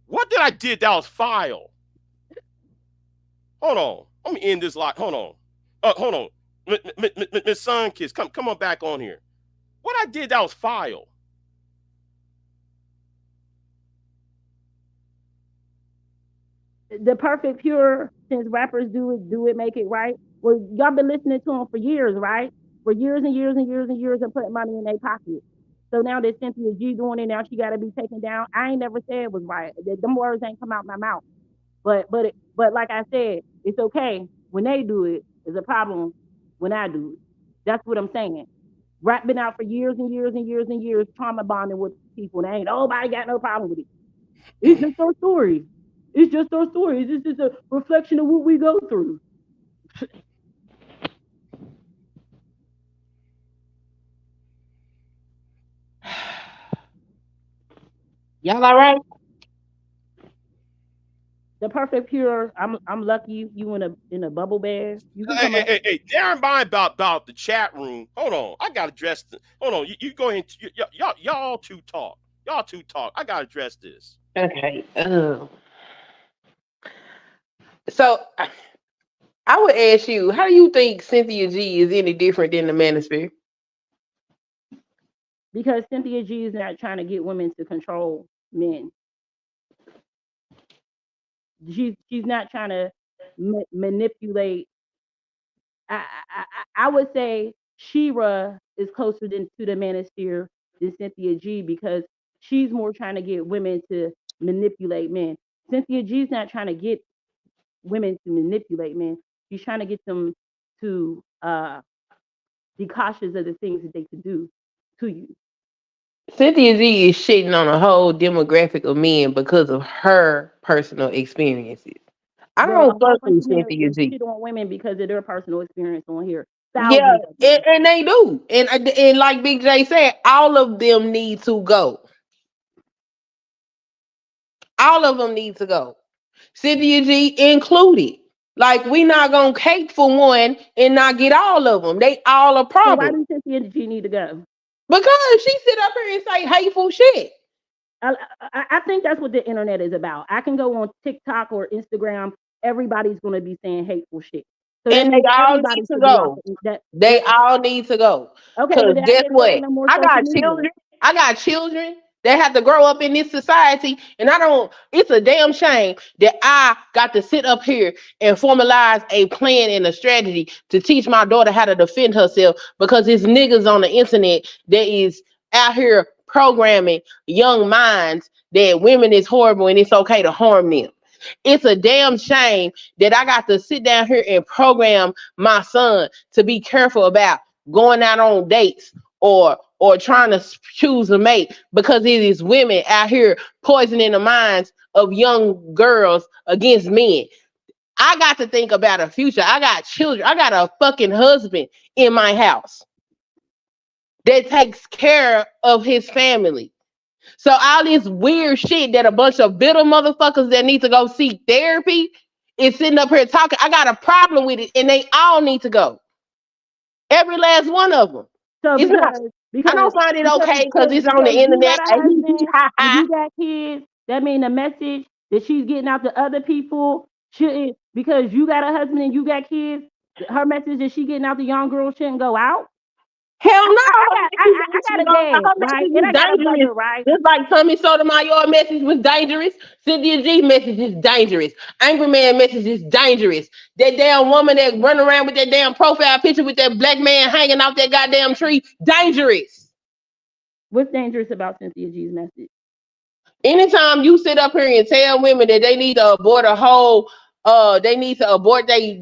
What did I did that was file? Hold on. Let me end this lot. Hold on. Hold on. Miss Sunkiss, come on back on here. What I did that was file. The perfect pure, since rappers do it, make it right. Well, y'all been listening to them for years, right? For years and years and years and years and putting money in their pocket. So now that Cynthia G doing it, now she got to be taken down. I ain't never said it was right. Them words ain't come out my mouth. But like I said, it's okay when they do it. It's a problem when I do it. That's what I'm saying. Rap been out for years and years and years and years, trauma bonding with people. And ain't nobody got no problem with it. It's just our story. It's just our story. It's just a reflection of what we go through. Y'all all right? The perfect pure. I'm lucky you in a bubble bath. You can Hey, come hey, up. hey, hey, never mind about the chat room. Hold on. I gotta address this. Hold on. You go ahead. Y'all two talk. Y'all two talk. I gotta address this. Okay. So I would ask you, how do you think Cynthia G is any different than the Manosphere? Because Cynthia G is not trying to get women to control men. She's not trying to manipulate. I would say Shira is closer to the manosphere than Cynthia G because she's more trying to get women to manipulate men. Cynthia G's not trying to get women to manipulate men. She's trying to get them to be cautious of the things that they can do to you. Cynthia G is shitting on a whole demographic of men because of her personal experiences. I Well, a don't whole fuck bunch with of men Cynthia G. shit on women because of their personal experience on here. Yeah, Thousands of them. and they do. And like Big J said, all of them need to go. All of them need to go. Cynthia G included. Like we not gonna cake for one and not get all of them. They all a So why problem do Cynthia G need to go? because she sit up here and say hateful shit, I think that's what the internet is about. I can go on TikTok or Instagram. Everybody's going to be saying hateful shit. So that and they means all need everybody to should be off go. that. They all need to go. Okay, Cause well then I guess guess there ain't what? no more I social got media. children. I got children that have to grow up in this society, and I don't. It's a damn shame that I got to sit up here and formalize a plan and a strategy to teach my daughter how to defend herself because it's niggas on the internet that is out here programming young minds that women is horrible and it's okay to harm them. It's a damn shame that I got to sit down here and program my son to be careful about going out on dates or trying to choose a mate because it is women out here poisoning the minds of young girls against men. I got to think about a future. I got children. I got a fucking husband in my house that takes care of his family. So all this weird shit that a bunch of bitter motherfuckers that need to go seek therapy is sitting up here talking. I got a problem with it, and they all need to go. Every last one of them. So It's not. I because don't find it because okay because it's on the because you got internet. a And husband ha and ha. you got kids, that mean the message that she's getting out to other people shouldn't, because you got a husband and you got kids, her message that she getting out to young girls shouldn't go out. Hell no, I got a dad, her right? message And is I got a dangerous. brother, right? Just like Tommy Sotomayor message was dangerous, Cynthia G message is dangerous. Angry Man message is dangerous. That damn woman that run around with that damn profile picture with that black man hanging off that goddamn tree, dangerous. What's dangerous about Cynthia G's message? Anytime you sit up here and tell women that they need to abort a whole, they need to abort they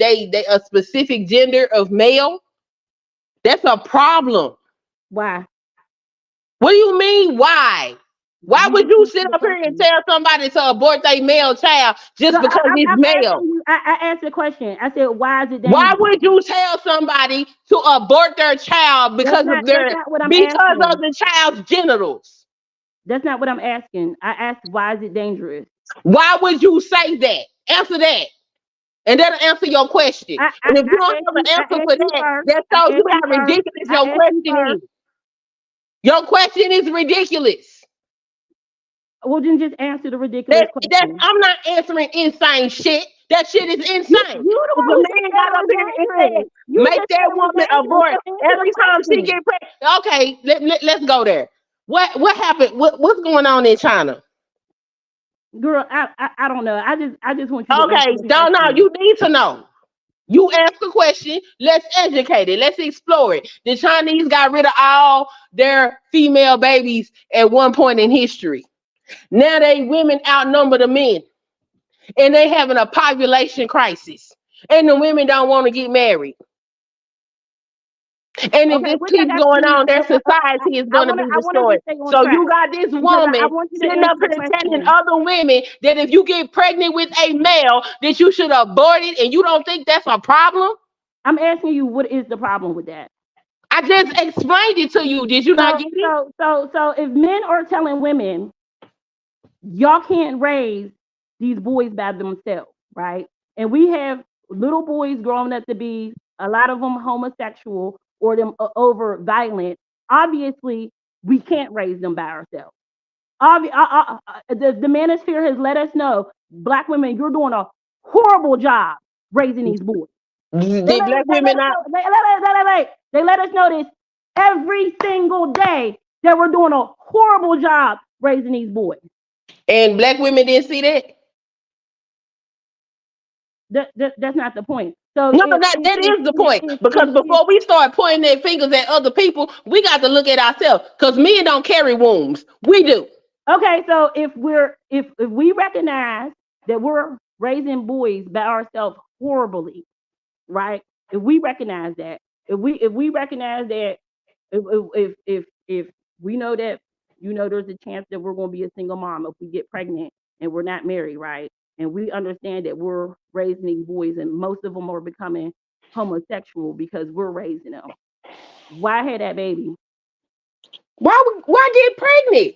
a specific gender of male, that's a problem. Why? What do you mean? Why? Why You would just you answer sit the up here and question. tell somebody to abort their male child So just because it's I'm male? asking you. I asked the question. I said, why is it Why dangerous? would you tell somebody to abort their child That's not what I'm because of asking. the child's genitals? That's not what I'm asking. I asked, why is it dangerous? Why would you say that? Answer that. And that'll answer your question. And if you don't have an I answer asked for you that, first. that I shows you asked you how first. ridiculous I your asked you question first. is. Your question is ridiculous. Well, then just answer the ridiculous question. I'm not answering insane shit. That shit is insane. You the If one a who said man that got it up was here and said, dangerous. You make just said that it was woman dangerous. abort So answer the every time she question. get pregnant. Okay, let's go there. What happened? What's going on in China? Girl, I don't know. I just want you to answer Okay, the don't know. question. You need to know. You ask a question. Let's educate it. Let's explore it. The Chinese got rid of all their female babies at one point in history. Now they women outnumber the men, and they having a population crisis. And the women don't want to get married. And if Okay, this what that keeps got to going do? on, their society is going to be I want to destroyed. just stay on So track you got this because I woman want you to sitting up answer the here telling question. other women that if you get pregnant with a male, that you should abort it, and you don't think that's a problem? I'm asking you, what is the problem with that? I just explained it to you. Did you not get it? So if men are telling women, y'all can't raise these boys by themselves, right? And we have little boys growing up to be, a lot of them homosexual or them over violent. Obviously, we can't raise them by ourselves. The manosphere has let us know, black women, you're doing a horrible job raising these boys. Did black They let women us not? know. They let us know this every single day that we're doing a horrible job raising these boys. And black women didn't see that? That's not the point. So No, that is the point. Because if before we start pointing their fingers at other people, we got to look at ourselves. Because men don't carry wombs. We do. okay, so if we recognize that we're raising boys by ourselves horribly, right? If we recognize that, If we recognize that, if we know that, there's a chance that we're going to be a single mom if we get pregnant and we're not married, right? And we understand that we're raising these boys, and most of them are becoming homosexual because we're raising them. Why have that baby? Why get pregnant?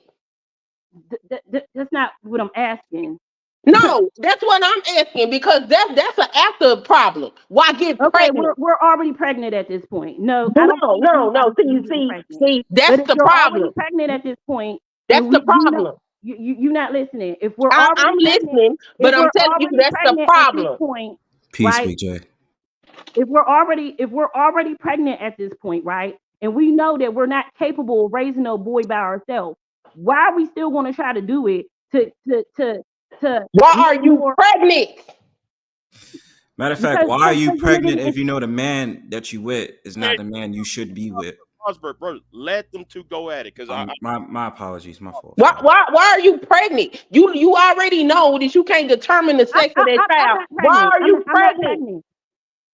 That's not what I'm asking. No, that's what I'm asking because that's an after problem. Why get Okay, pregnant? we're already pregnant at this point. No, I No, don't believe no, no. anybody should be getting See, pregnant. see. But That's if the you're already problem. pregnant at this point, That's and the we know problem. you're not listening. If we're I'm already pregnant, listening, if but I'm we're telling you already that's the pregnant at this problem. point, Peace, right? Big J. If we're already pregnant at this point, right? And we know that we're not capable of raising a boy by ourselves. Why are we still going to try to do it to Why make are you more? pregnant? Matter of fact, Because why are you then pregnant it, if you know the man that you with is Hey, not the man you should be with? Osborne, bro, let them two go at it, because My apologies, my fault. Why are you pregnant? You already know that you can't determine the sex of that I'm child. not Why pregnant. are I'm you not, I'm not pregnant? pregnant.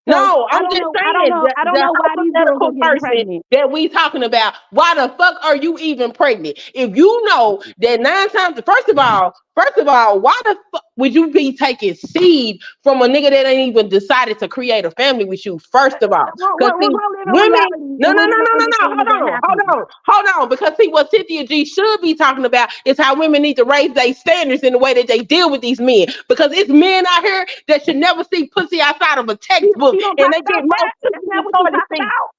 So No, I I'm don't just know. I don't saying know. I don't the know why these girls are hypothetical getting person pregnant. that we talking about. Why the fuck are you even pregnant? If you know that 9 times, first of all, why the fuck would you be taking seed from a nigga that ain't even decided to create a family with you? First of all, because We're see, gonna live in women, reality, no, and no, we're no, gonna no, no, no. understand that that happens. Hold on. Because see, what Cynthia G should be talking about is how women need to raise their standards in the way that they deal with these men. Because it's men out here that should never see pussy outside of a textbook, She don't and talk they get about more that. pussy That's than not what she toilet talk seats. about.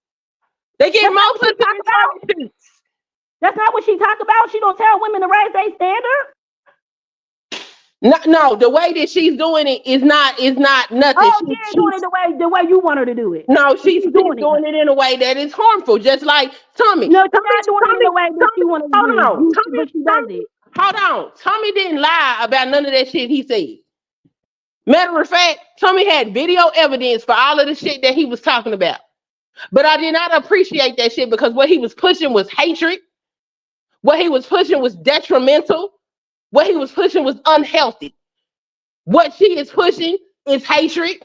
They get That's not more what she pussy talk than about. toilet seats. That's not what she talk about. She don't tell women to raise their standard. No, the way that she's doing it is not nothing. Oh, she ain't doing it the way you want her to do it. No, But she's she's doing it. doing it in a way that is harmful, just like Tommy. No, she's not doing it in the way that she wanted to Hold do. on, But she does it. hold on. Tommy didn't lie about none of that shit he said. Matter of fact, Tommy had video evidence for all of the shit that he was talking about. But I did not appreciate that shit because what he was pushing was hatred. What he was pushing was detrimental. What he was pushing was unhealthy. What she is pushing is hatred.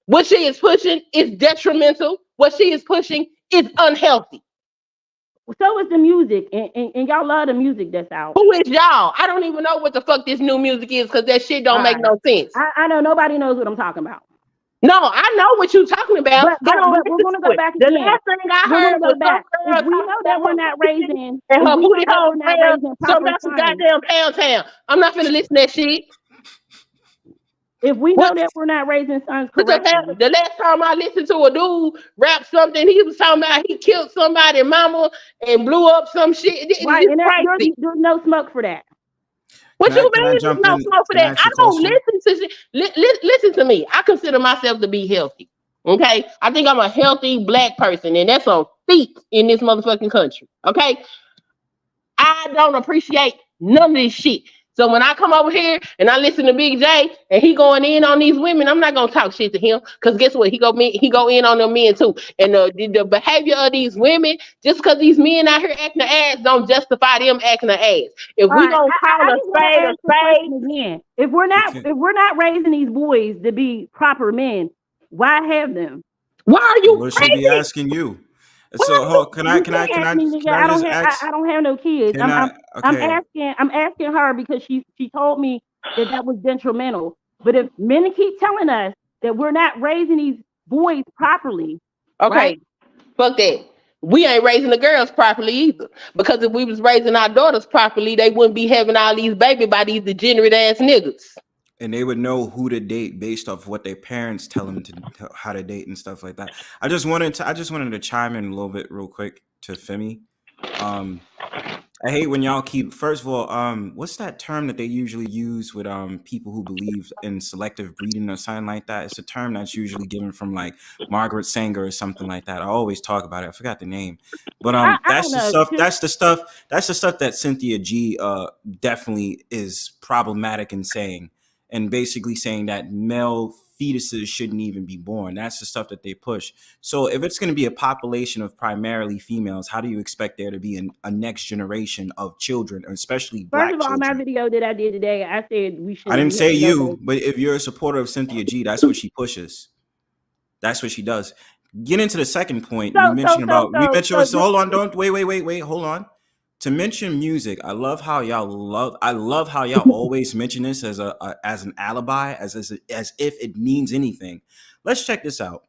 What she is pushing is detrimental. What she is pushing is unhealthy. So is the music, and y'all love the music that's out. Who is y'all? I don't even know what the fuck this new music is because that shit All don't make right. no sense. I know nobody knows what I'm talking about. No, I know what you're talking about. But I but don't but we're listen gonna to go it. back The again. last thing I We're gonna heard go was some back. If girl we talking know that about we're her not pussy raising, and if her we know booty that hole we're not brown, raising so proper about some sons, goddamn pound town. I'm not finna listen to that shit. if we know What? that we're not raising sons What the hell? correctly, The last time I listened to a dude rap something, he was talking about he killed somebody, mama, and blew up some shit. right? It's And crazy. there's no smoke for that. What you Can I mean? There's jump no in smoke for and that. ask I a don't question? listen to shit. Listen to me. I consider myself to be healthy. Okay, I think I'm a healthy black person, and that's on feet in this motherfucking country. Okay, I don't appreciate none of this shit. So when I come over here and I listen to Big J and he going in on these women, I'm not gonna talk shit to him because guess what? He go in on them men too. And the behavior of these women, just because these men out here acting the ass, don't justify them acting the ass. If All we right, gonna I call a just want to spade a ask the spade, question again. If we're You not can if we're not raising these boys to be proper men, why have them? why are you what should be pregnant? asking you. Why are So you You can't ask me, nigga. can I just I ask? don't have no kids. Can I? Okay, I'm asking her because she told me that was detrimental. But if men keep telling us that we're not raising these boys properly, right? Okay, fuck that. We ain't raising the girls properly either. Because if we was raising our daughters properly, they wouldn't be having all these baby by these degenerate ass niggas. and they would know who to date based off what their parents tell them to how to date and stuff like that. I just wanted to chime in a little bit real quick to Femi. Um, I hate when y'all keep. First of all, what's that term that they usually use with people who believe in selective breeding or something like that? It's a term that's usually given from like Margaret Sanger or something like that. I always talk about it. I forgot the name, but I don't know. that's the stuff that Cynthia G definitely is problematic in saying, and basically saying that male fetuses shouldn't even be born. That's the stuff that they push. So if it's going to be a population of primarily females, how do you expect there to be a next generation of children, especially First black of all, my children? video that I did today, I said we I shouldn't didn't be say having no you, babies. but if you're a supporter of Cynthia G, that's what she pushes. That's what she does. get into the second point. So You mentioned so about we so mentioned. so So hold on, don't wait. Hold on. To mention music, I love how y'all love. I love how y'all always mention this as a as an alibi, as if it means anything. Let's check this out.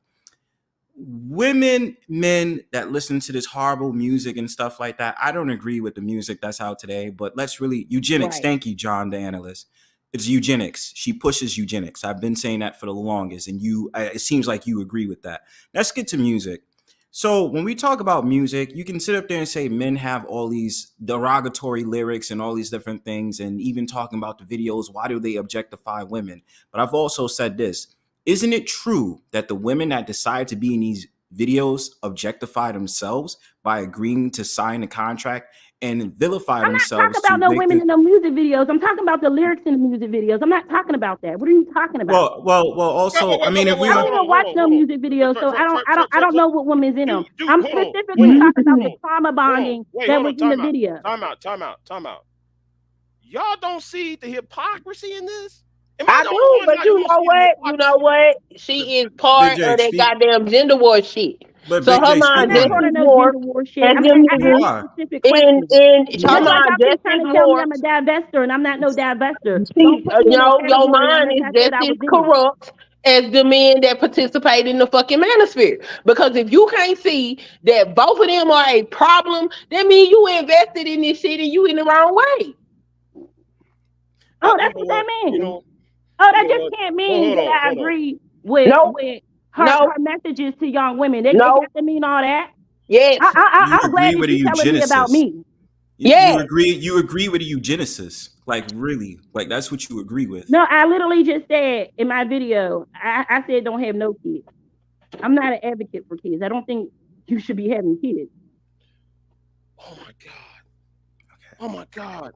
Women, men that listen to this horrible music and stuff like that. I don't agree with the music that's out today, but let's really eugenics. right. Thank you, John, the analyst. It's eugenics. She pushes eugenics. I've been saying that for the longest, and it seems like you agree with that. Let's get to music. So when we talk about music, you can sit up there and say men have all these derogatory lyrics and all these different things, and even talking about the videos. Why do they objectify women? But I've also said this. Isn't it true that the women that decide to be in these videos objectify themselves by agreeing to sign a contract and vilify I'm not talking themselves about to no make women the in the music videos. I'm talking about the lyrics in the music videos. I'm not talking about that. What are you talking about? well also I mean if we I don't want even watch no music videos, so I don't know what women's in them. I'm Hold on, specifically wait, talking about the hold trauma hold on, bonding wait, that hold was on, in the video. time out. Y'all don't see the hypocrisy in this? Am I I the only do, one but not you who don't know see the what? You know hypocrisy? what? the, She is Big part J of that speak, goddamn gender war shit. but So Big her J I'm mind speak not just on part it. as of no war gender war shit. as I them You asked niggas. you are. specific And questions. her Just No, like mind y'all just keep as trying to tell me war. I'm a divester and I'm not no divester. Don't See, put me you in no know, your category mind unless is I just said I as was in it. corrupt as the men that participate in the fucking manosphere. Because if you can't see that both of them are a problem, that means you invested in this shit and you in the wrong way. Oh, You that's know what that what? means. Oh, You that know just what? can't Well, mean that I hold on. agree with No, no, her messages to young women. It no, got to mean all that. yes, you I'm glad agree that with a you telling me about eugenicist. me. You yes. agree with a eugenicist. Like really. Like that's what you agree with. No, I literally just said in my video, I said don't have no kids. I'm not an advocate for kids. I don't think you should be having kids. Oh my God. Okay. Oh my God.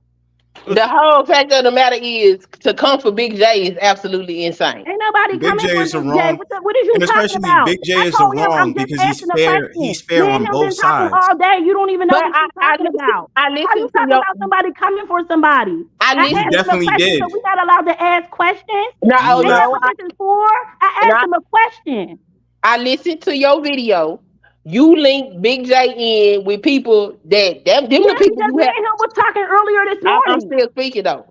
The Listen, whole fact of the matter is to come for Big J is absolutely insane. Ain't nobody Big coming J for is the Big J. wrong, What is you and talking especially about? Big J I is the told him I'm wrong just because asking a question. he's fair Me and on him both been talking sides. all day. You don't even know But what you I talking about. How you listened to talking your about somebody coming for somebody? I I He listened asked him a definitely question, so did. we not allowed to ask questions. no Ain't that no what this is for? I and asked him a question. I listened to your video. You link Big J in with people them the Yeah, people because you me have. and him was talking earlier this I'm morning. still speaking though.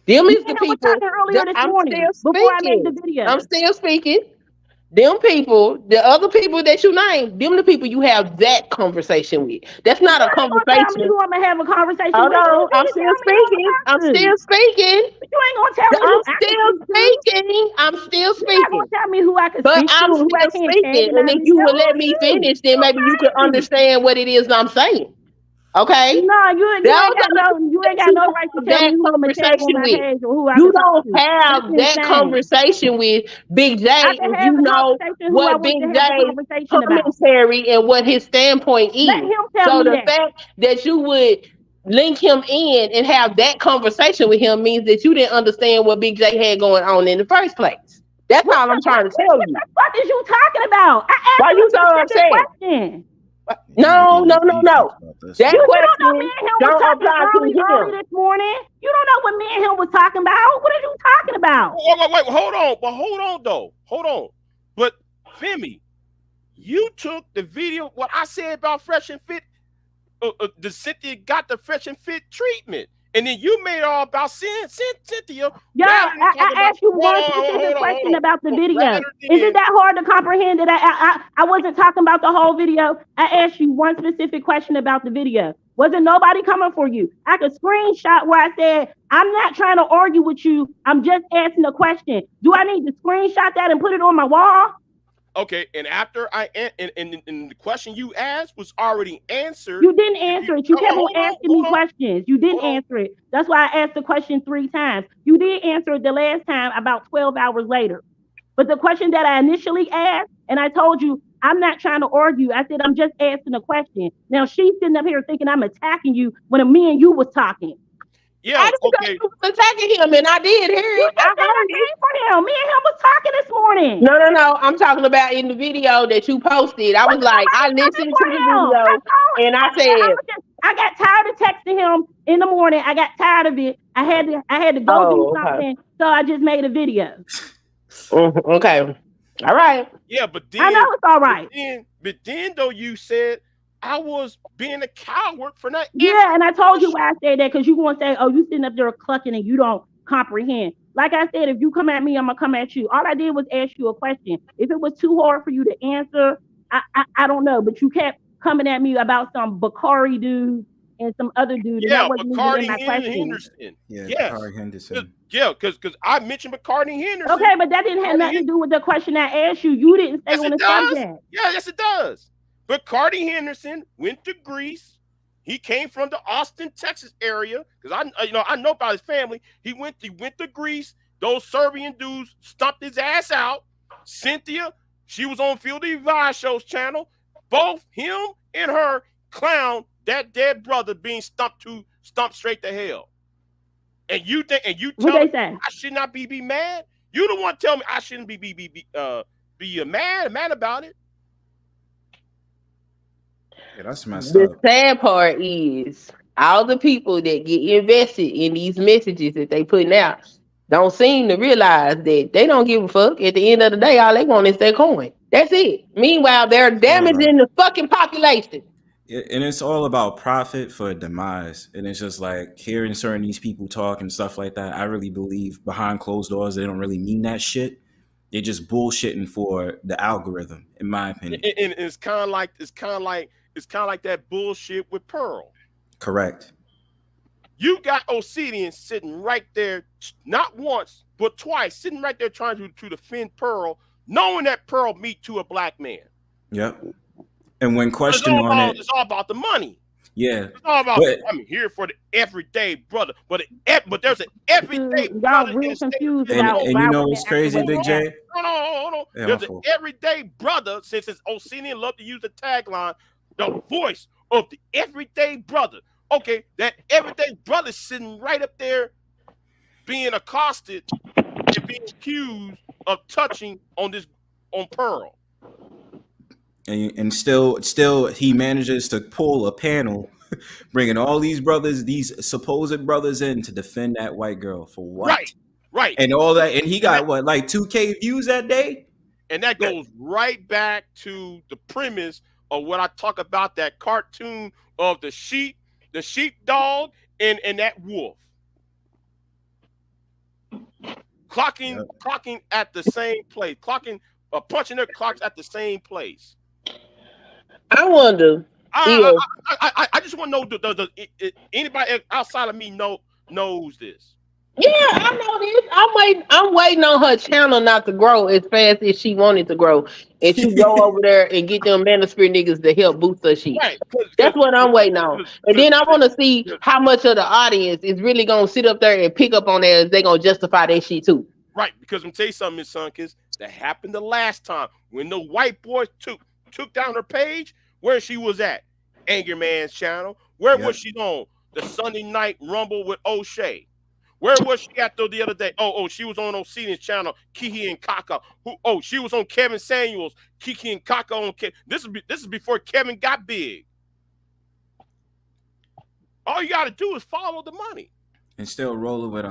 Them Me is the and him was people talking earlier this I'm morning still before I made the speaking. I'm video. still speaking. Them people, the other people that you named, them the people you have that conversation with. That's You not a ain't gonna tell me conversation. who I'm gonna have a conversation Hold with. You on, need I'm to still tell me who I'm speaking. gonna talk I'm to. still speaking. But you ain't gonna tell me who I'm I can still speak to. speaking. I'm still You're not speaking. gonna tell me who I can But speak to I'm and who I still can't tag speaking. in And my if video. you would let Who's me you? finish, then You maybe you could crazy. understand what it is I'm saying. Okay? No, you Those ain't got are the no people you ain't that got you no don't right to have tell me that who I'm gonna tag on conversation my with. page or who I You can talk don't to. That's have that insane. conversation with Big I J can if have you the know conversation who I what want Big to have the J's conversation about. commentary and what his standpoint Let is. him tell So me the that. fact that you would link him in and have that conversation with him means that you didn't understand what Big J had going on in the first place. That's all I'm trying to tell What you. the fuck is you talking about? I Why asked him a you so specific upset? question. He No, getting no, no, no. impatient about this That You one. don't know me question and him was don't talking apply to early him. this morning. You don't know what me and him was talking about. What are you talking about? wait, hold on. But hold on though. Hold on. But Femi, you took the video, what I said about Fresh and Fit, the Cynthia got the Fresh and Fit treatment. And then you made it all about Cynthia Y'all, rather than talking I about, asked you one specific question hold about the on. video. Rather Is it than, that hard to comprehend that I wasn't talking about the whole video? I asked you one specific question about the video. Wasn't nobody coming for you? I could screenshot where I said, I'm not trying to argue with you. I'm just asking a question. Do I need to screenshot that and put it on my wall? okay, and after and the question you asked was already answered. You didn't answer it. You kept on asking me Hold on, questions. You didn't hold on. answer it. That's why I asked the question 3 times. You did answer it the last time about 12 hours later. But the question that I initially asked, and I told you, I'm not trying to argue. I said, I'm just asking a question. Now she's sitting up here thinking I'm attacking you when me and you was talking. Yeah, I didn't know okay. you was attacking him, and I did hear You it. just I said I heard it. came for him. Me and him was talking this morning. No, no, no. I'm talking about in the video that you posted. I was Wasn't like, I nobody coming listened for to the him. I video, told him. and I I said, was just I got tired of texting him in the morning. I got tired of it. I had to go do "Oh, okay, something. So I just made a video. Okay." All right. Yeah, I know it's all right. but then though you said I was being a coward for not answering Yeah, and I the told you question. why I said that because you gonna say, "Oh, you sitting up there clucking and you don't comprehend." Like I said, if you come at me, I'm gonna come at you. All I did was ask you a question. If it was too hard for you to answer, I don't know. But you kept coming at me about some Bakari dude and some other dude, and that Yeah, wasn't even in McCarty my question. Henderson. Yeah, Yes. Bakari Henderson. Yeah, because I mentioned McCartney Henderson. Okay, but that didn't have McCartney nothing to Hen- do with the question I asked you. You didn't stay yes, on it the does. subject. Yeah, yes, it does. But Cardi Henderson went to Greece. He came from the Austin, Texas area because I know about his family. He went to Greece. Those Serbian dudes stomped his ass out. Cynthia, she was on Field Divide Show's channel. Both him and her clown that dead brother being stumped straight to hell. And you What telling they me say? I should not be mad? You the one tell me I shouldn't be mad about it. Yeah, that's messed The up. sad part is all the people that get invested in these messages that they putting out don't seem to realize that they don't give a fuck. At the end of the day, all they want is their coin. That's it. Meanwhile, they're It's all about, damaging the fucking population. and it's all about profit for demise. And it's just like hearing certain these people talk and stuff like that. I really believe behind closed doors they don't really mean that shit. They're just bullshitting for the algorithm, in my opinion. And it's kind of like that bullshit with Pearl. Correct. You got Obsidian sitting right there, not once but twice, sitting right there trying to defend Pearl, knowing that Pearl meet to a black man. Yep. And when But it's questioned all on about it, it's all about the money. yeah. It's all about But I'm here for the everyday brother, but there's an everyday Y'all brother in real the state of confused and about Illinois. and you why know women what's act the crazy, way Big they act. J? Hold on. Yeah, my There's an fault. everyday brother, since it's Osinian love to use the tagline, the voice of the everyday brother. Okay, that everyday brother sitting right up there being accosted and being accused of touching on Pearl. And still he manages to pull a panel, bringing all these brothers, these supposed brothers, in to defend that white girl for Right, what? right. And all that, and he And that got what, like 2K views that day? and that Yeah. goes right back to the premise of what I talk about, that cartoon of the sheepdog, and that wolf clocking Yep. clocking at the same place, punching their clocks at the same place. I wonder I if I just want to know, anybody outside of me knows this. yeah, I know this. I'm waiting on her channel not to grow as fast as she wanted to grow. And she go over there and get them Manosphere niggas to help boost her shit. Right, That's what I'm waiting on. And then I want to see because how much of the audience is really gonna sit up there and pick up on that if they gonna justify that shit too. right, because I'm gonna tell you something, Miss Sunkins, that happened the last time when the white boys took down her page. Where she was at? Anger Man's channel. Where was Yep. she on? The Sunday Night Rumble with O'Shea. Where was she at though the other day? She was on Obsidian's channel, Kiki and Kaka. She was on Kevin Samuels, Kiki and Kaka on this is before Kevin got big. All you gotta do is follow the money. And still rolling with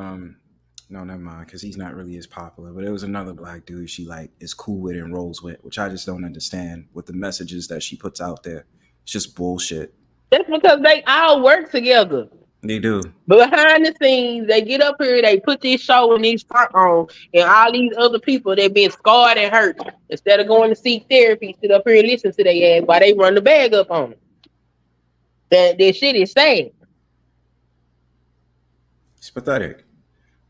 no, never mind, because he's not really as popular. But it was another black dude she like is cool with and rolls with, which I just don't understand with the messages that she puts out there. It's just bullshit. That's because they all work together. They do. But behind the scenes, they get up here, they put this show and these front on, and all these other people that been scarred and hurt, instead of going to seek therapy, sit up here and listen to their ass while they run the bag up on them. That shit is sad. It's pathetic.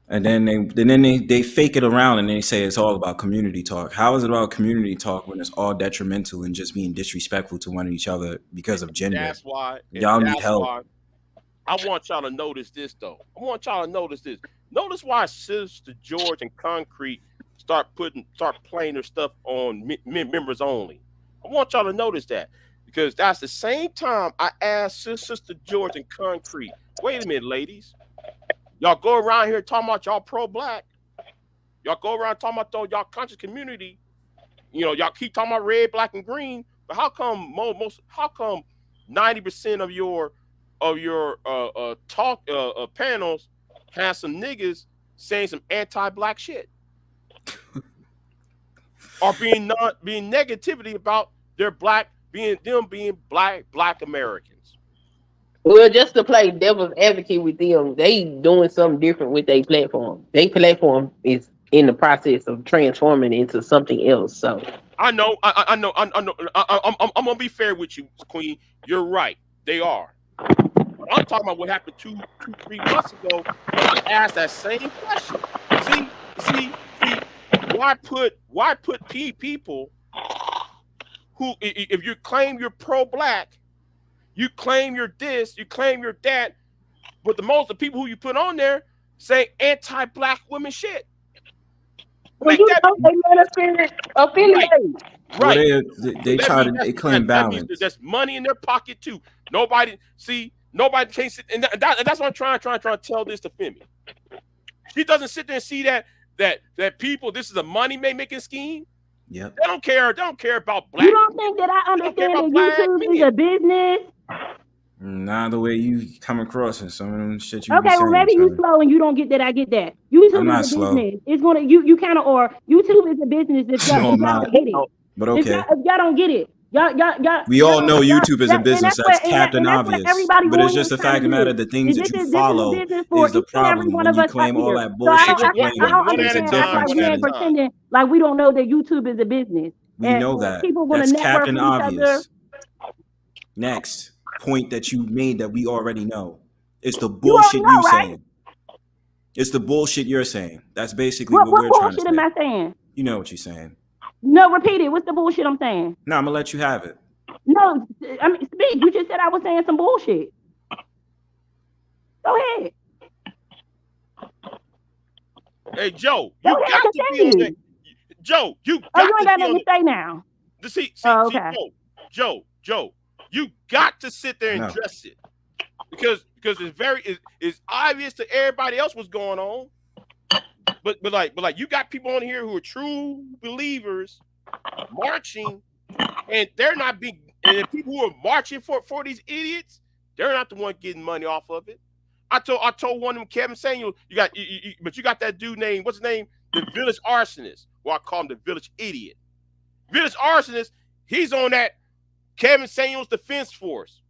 And then they fake it around and they say it's all about community talk. How is it about community talk when it's all detrimental and just being disrespectful to one each other because of gender? That's why, and Y'all need that's help. why I want y'all to notice this though. I want y'all to notice this. Notice why Sister George and Concrete start playing their stuff on members only. I want y'all to notice that, because that's the same time I asked Sister George and Concrete. Wait a minute, ladies. Y'all go around here talking about y'all pro-black. Y'all go around talking about y'all conscious community. Y'all keep talking about red, black, and green. But how come 90% of your talk panels have some niggas saying some anti-black shit? or being negativity about their being black Americans. Well, just to play devil's advocate with them, they doing something different with their platform. Their platform is in the process of transforming into something else. So I know, I know, I know. I'm gonna be fair with you, Queen. You're right. They are. But I'm talking about what happened 3 months ago when I asked that same question. See, why put people who, if you claim you're pro-black, you claim you're this, you claim you're that, but the people who you put on there say anti-black women shit. well, Make you that know they manifest right, affiliate. Well, right. So they that try means to they claim that means balance. there's money in their pocket too. Nobody can't sit, and that's what I'm trying to tell this to Femi. She doesn't sit there and see that people. This is a money making scheme. Yep. They don't care. They don't care about You black. don't think that I They don't care understand about that black YouTube is men. a business? Nah, the way you come across and some of them shit you be Okay, well saying, maybe you son. slow and you don't get that. I get that. I'm YouTube is not a slow. business. It's gonna you kind of or YouTube is a business if No, I'm y'all not. don't get it. But If okay. y'all don't get it, We all know YouTube is a and business. that's what That's Captain and that's what Obvious. everybody But it's on here just is the trying to fact of the matter, do. the things that you This is a follow business for is the each and every problem one when of you us up claim all here. that So I Hey, bullshit don't you're I claiming. don't one There's at a a understand. Act time. like difference, One we at a ain't Femi. time. pretending like we don't know that YouTube is a business We know and that. people want to That's network Captain with each other. Obvious. Next point that you made that we already know. It's the You already bullshit know, you right? saying. It's the bullshit you're saying. That's basically what What we're trying to bullshit am say. I saying? You know what you're saying. No, repeat it. What's the bullshit I'm saying? No, I'm gonna let you have it. No, I mean, speak. You just said I was saying some bullshit. Go ahead. Hey, Joe, Go you ahead, got to be on that. continue. Joe, you Oh, you got ain't to got be on nothing to say now. the see, see, Oh, see, okay. Joe, you got to sit there and No. address it because it's obvious to everybody else what's going on. But you got people on here who are true believers marching, and they're not being, and the people who are marching for these idiots, they're not the one getting money off of it. I told one of them, Kevin Samuel, but you got that dude named, what's his name, the village arsonist, or I call him the village idiot. Village arsonist, he's on that Kevin Samuel's defense force.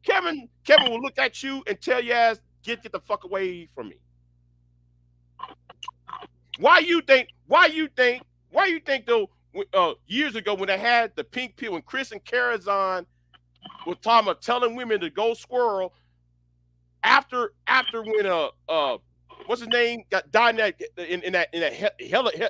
Kevin will look at you and tell you ass, get the fuck away from me. Why you think though? Years ago when they had the pink pill, when Chris and Carazon was talking about telling women to go squirrel, after when what's his name got died in that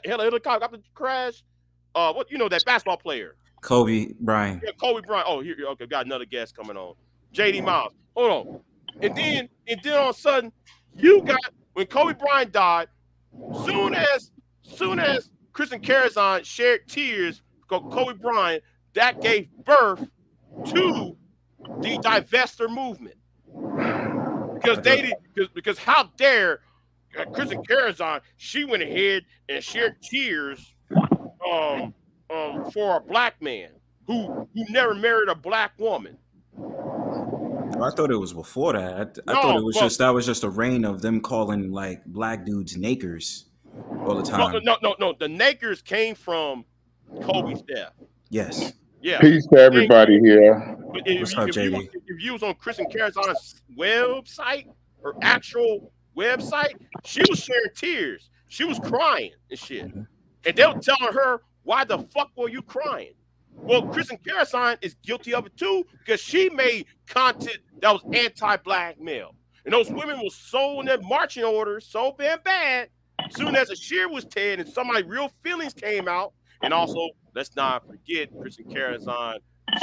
helicopter crash, what that basketball player, Kobe Bryant. yeah, Kobe Bryant. Oh, here, okay, got another guest coming on, JD Miles. Hold on, and then all of a sudden you got, when Kobe Bryant died, soon as Chris and Carazon shared tears for Kobe Bryant, that gave birth to the divester movement. Because they did, because how dare Chris and Carazon, she went ahead and shared tears for a black man who never married a black woman. Well, I thought it was before that. I thought it No, was but just that was just a reign of them calling like black dudes nakers all the no, time. no. The Nakers came from Kobe's death. Yes. Yeah. Peace to everybody here. But What's up, JD? if you was on Chris and Carazon's website, her actual website, she was sharing tears. She was crying and shit. Mhm. And they were telling her, why the fuck were you crying? Well, Chris and Carazon is guilty of it too, because she made content that was anti-black male. And those women were so in their marching orders so bad. Soon as a shear was teared and somebody's real feelings came out, and also let's not forget Chris and Carazon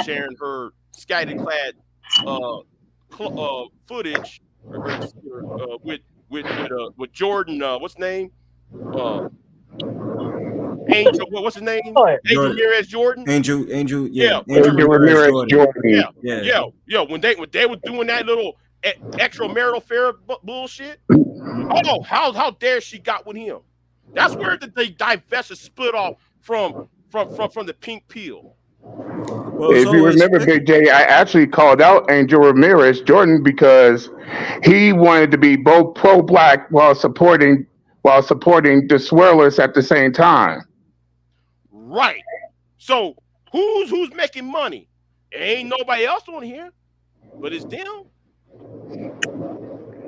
sharing her scattered-clad footage with Jordan. What's his name? Uh, Angel. What's his name? Angel Jordan, Ramirez Jordan. Angel, Yeah, Angel Angel Ramirez Ramirez Jordan. Jordan. yeah. When they were doing that little extramarital affair bullshit. Oh, how dare she got with him? That's where the divestiture split off from the pink pill. Well, it's If you always remember, Big J, I actually called out Angel Ramirez Jordan because he wanted to be both pro-black while supporting the swirlers at the same time. Right. So who's making money? Ain't nobody else on here, but it's them.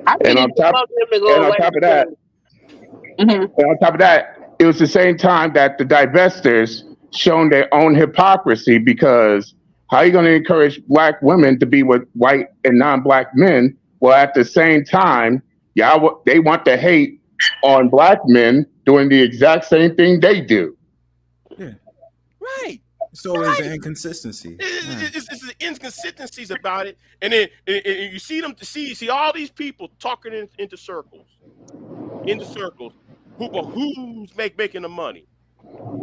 I And think on it's top supposed them to go and on away top of that, because Mhm. and on top of that, it was the same time that the divestors shown their own hypocrisy because how are you going to encourage black women to be with white and non-black men? Well, at the same time, they want to hate on black men doing the exact same thing they do. Yeah. Right. It's always an Right. inconsistency. Yeah. It's the inconsistencies about it, and then and you see them see all these people talking into circles. But who's making the money?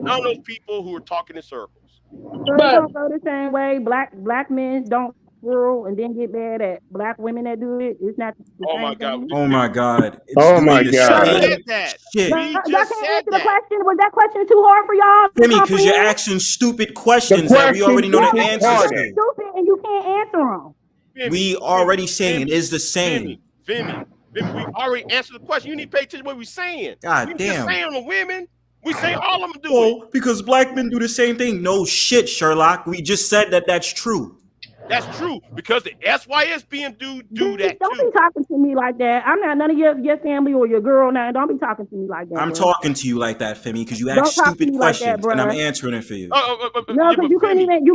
None of those people who are talking in circles. So it But don't go the same way. Black men don't squirrel and then get mad at black women that do it. It's not the Oh my same God, thing. Oh my God. It's Oh my doing the we just God. So same said that. y'all, shit. We y'all just can't said answer the that. question. Was that question too hard for y'all to Femi, because you're comprehend? asking stupid The questions that we question already know is the Yeah, answers they're retarded. to. stupid and you can't answer them. Femi, We Femi, already saying it Femi, is the Femi, same. Femi, Femi. We already answered the question. You need to pay attention to what we're saying. We God ain't just damn. saying the women. We say all of them do it. Well, because black men do the same thing. No shit, Sherlock. We just said that that's true. That's true because the SYSBM do Bitch, that don't be too. talking to me like that. I'm not none of your family or your girl now. Don't be talking to me like that, I'm bro. talking to you like that, Femi, because you ask Don't talk to stupid me like that, questions and I'm bro. answering it for you. No, Yeah, because you but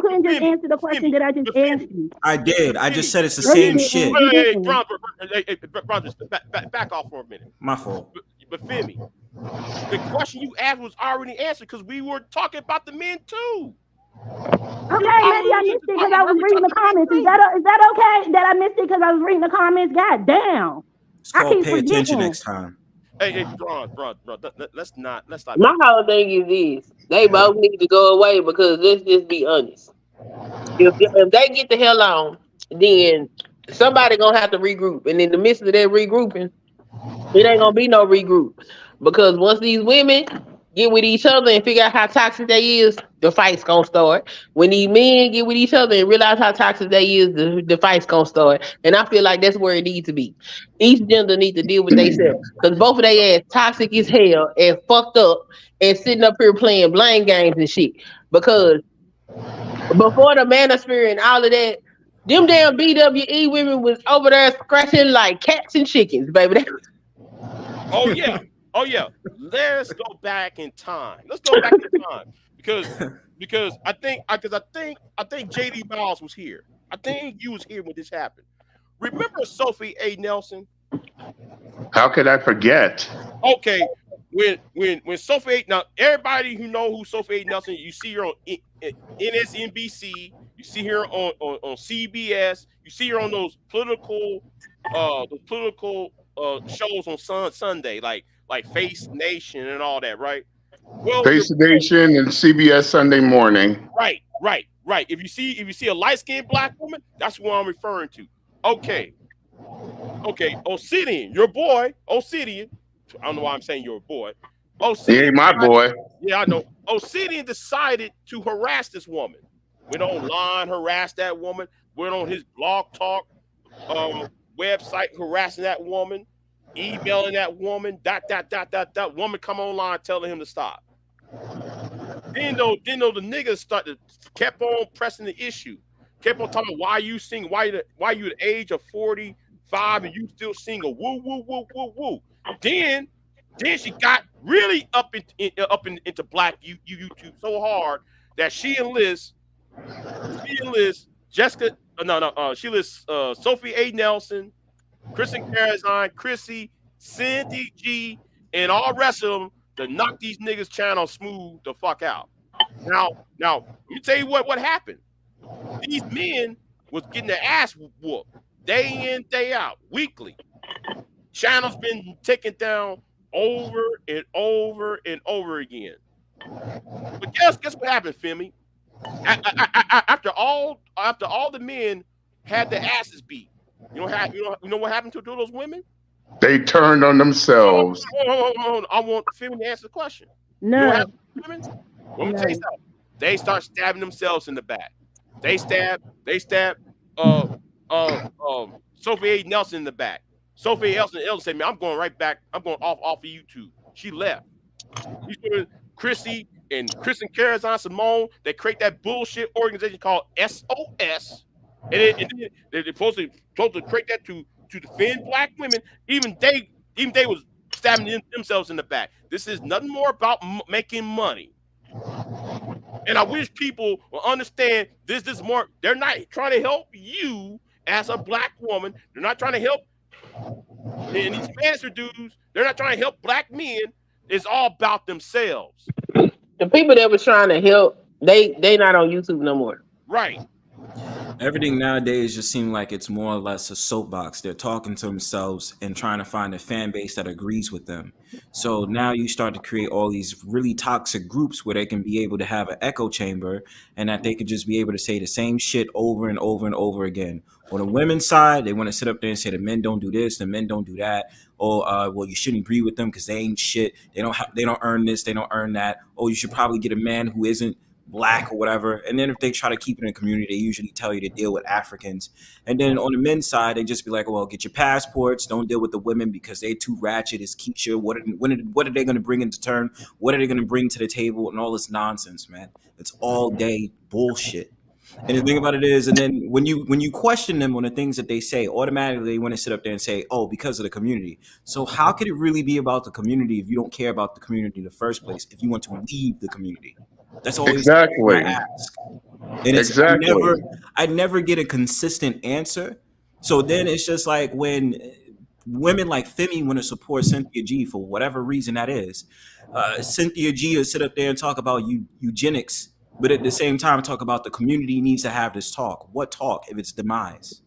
couldn't just Femi, answer the question Femi, that I just but asked Femi, you. I did. but I just Femi, said it's the but No, you same Femi. didn't. shit. You Hey, didn't. Bron, just back off for a minute. My fault. But Femi, the question you asked was already answered because we were talking about the men too. You Okay, maybe already I was missed it talking because I was already reading talking the about the men comments. too. Is that okay that I missed it because I was reading the comments? God damn. It's I called keep pay attention forgetting. next time. Hey, Bron. Let's not my do that. whole thing is this: they both need to go away because let's just be honest. If they get the hell on, then somebody gonna have to regroup, and in the midst of that regrouping, it ain't gonna be no regroup because once these women get with each other and figure out how toxic they is, the fight's gonna start. When these men get with each other and realize how toxic they is, the fight's gonna start. And I feel like that's where it needs to be. Each gender need to deal with themselves because both of they ass toxic as hell and fucked up and sitting up here playing blame games and shit. Because before the manosphere and all of that, them damn BWE women was over there scratching like cats and chickens, baby. Oh yeah, oh yeah. Let's go back in time. Let's go back in time because I think JD Miles was here. I think you was here when this happened. Remember Sophie A. Nelson? How could I forget? Okay, when Sophie A. Now everybody who know who Sophie A. Nelson, you see her on NSNBC, you see her on CBS, you see her on those political shows on Sunday like Face Nation and all that, right? Well, Face the Nation and CBS Sunday Morning. right. If you see a light skinned black woman, that's what I'm referring to. Okay, Obsidian, your boy, Obsidian. I don't know why I'm saying your boy. He ain't Obsidian my decided, boy. yeah, I know. Obsidian decided to harass this woman. Went online, harassed that woman. Went on his blog talk website, harassing that woman, emailing that woman. Dot. Woman come online telling him to stop. Then though the niggas started kept on pressing the issue, kept on talking why you sing, why you at the age of 45 and you still single, woo woo woo woo woo. Then then she got really into black YouTube so hard that she enlists Jessica no she lists Sophie A. Nelson, Kristen Carazine, Chrissy, Cindy G, and all the rest of them to knock these niggas channel smooth the fuck out. Now, let me tell you what happened. These men was getting their ass whooped day in, day out, weekly. Channel's been taken down over and over and over again. But guess what happened, Femi? After all the men had their asses beat, you know what happened to those women? They turned on themselves. I want Femi to answer the question. You know what None. happened to women? Let me tell you None. something. They start stabbing themselves in the back. They stab uh Sophie A. Nelson in the back. Sophie A. Nelson said, "Man, I'm going right back. I'm going off of YouTube." She left. She's doing Chrissy. and Kristen Carazon Simone, they create that bullshit organization called SOS, they're supposed to create that to defend black women. Even they was stabbing themselves in the back. This is nothing more about making money. And I wish people will understand this. This more. They're not trying to help you as a black woman. They're not trying to help. And these Spanish dudes, they're not trying to help black men. It's all about themselves. The people that were trying to help, they not on YouTube no more. Right. Everything nowadays just seems like it's more or less a soapbox. They're talking to themselves and trying to find a fan base that agrees with them. So now you start to create all these really toxic groups where they can be able to have an echo chamber and that they could just be able to say the same shit over and over and over again. On the women's side, they want to sit up there and say the men don't do this, the men don't do that. Or well, you shouldn't agree with them because they ain't shit. They don't earn this, they don't earn that. Oh, you should probably get a man who isn't black or whatever. And then if they try to keep it in a community, they usually tell you to deal with Africans. And then on the men's side, they just be like, well, get your passports, don't deal with the women because they too ratchet as Keisha. What are they going to bring into turn? What are they going to bring to the table? And all this nonsense, man. It's all day bullshit. And the thing about it is, and then when you question them on the things that they say, automatically they want to sit up there and say, oh, because of the community. So how could it really be about the community if you don't care about the community in the first place, if you want to leave the community? That's always exactly. I ask. And it's Exactly. I never get a consistent answer. So then it's just like when women like Femi want to support Cynthia G for whatever reason that is. Cynthia G will sit up there and talk about eugenics, but at the same time talk about the community needs to have this talk. What talk if it's demise?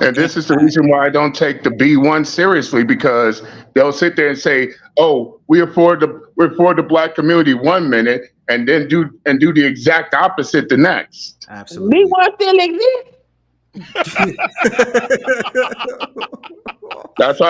And this is the reason why I don't take the B1 seriously, because they'll sit there and say, "Oh, we're for the black community 1 minute, and then do the exact opposite the next." Absolutely. B1 still exists. That's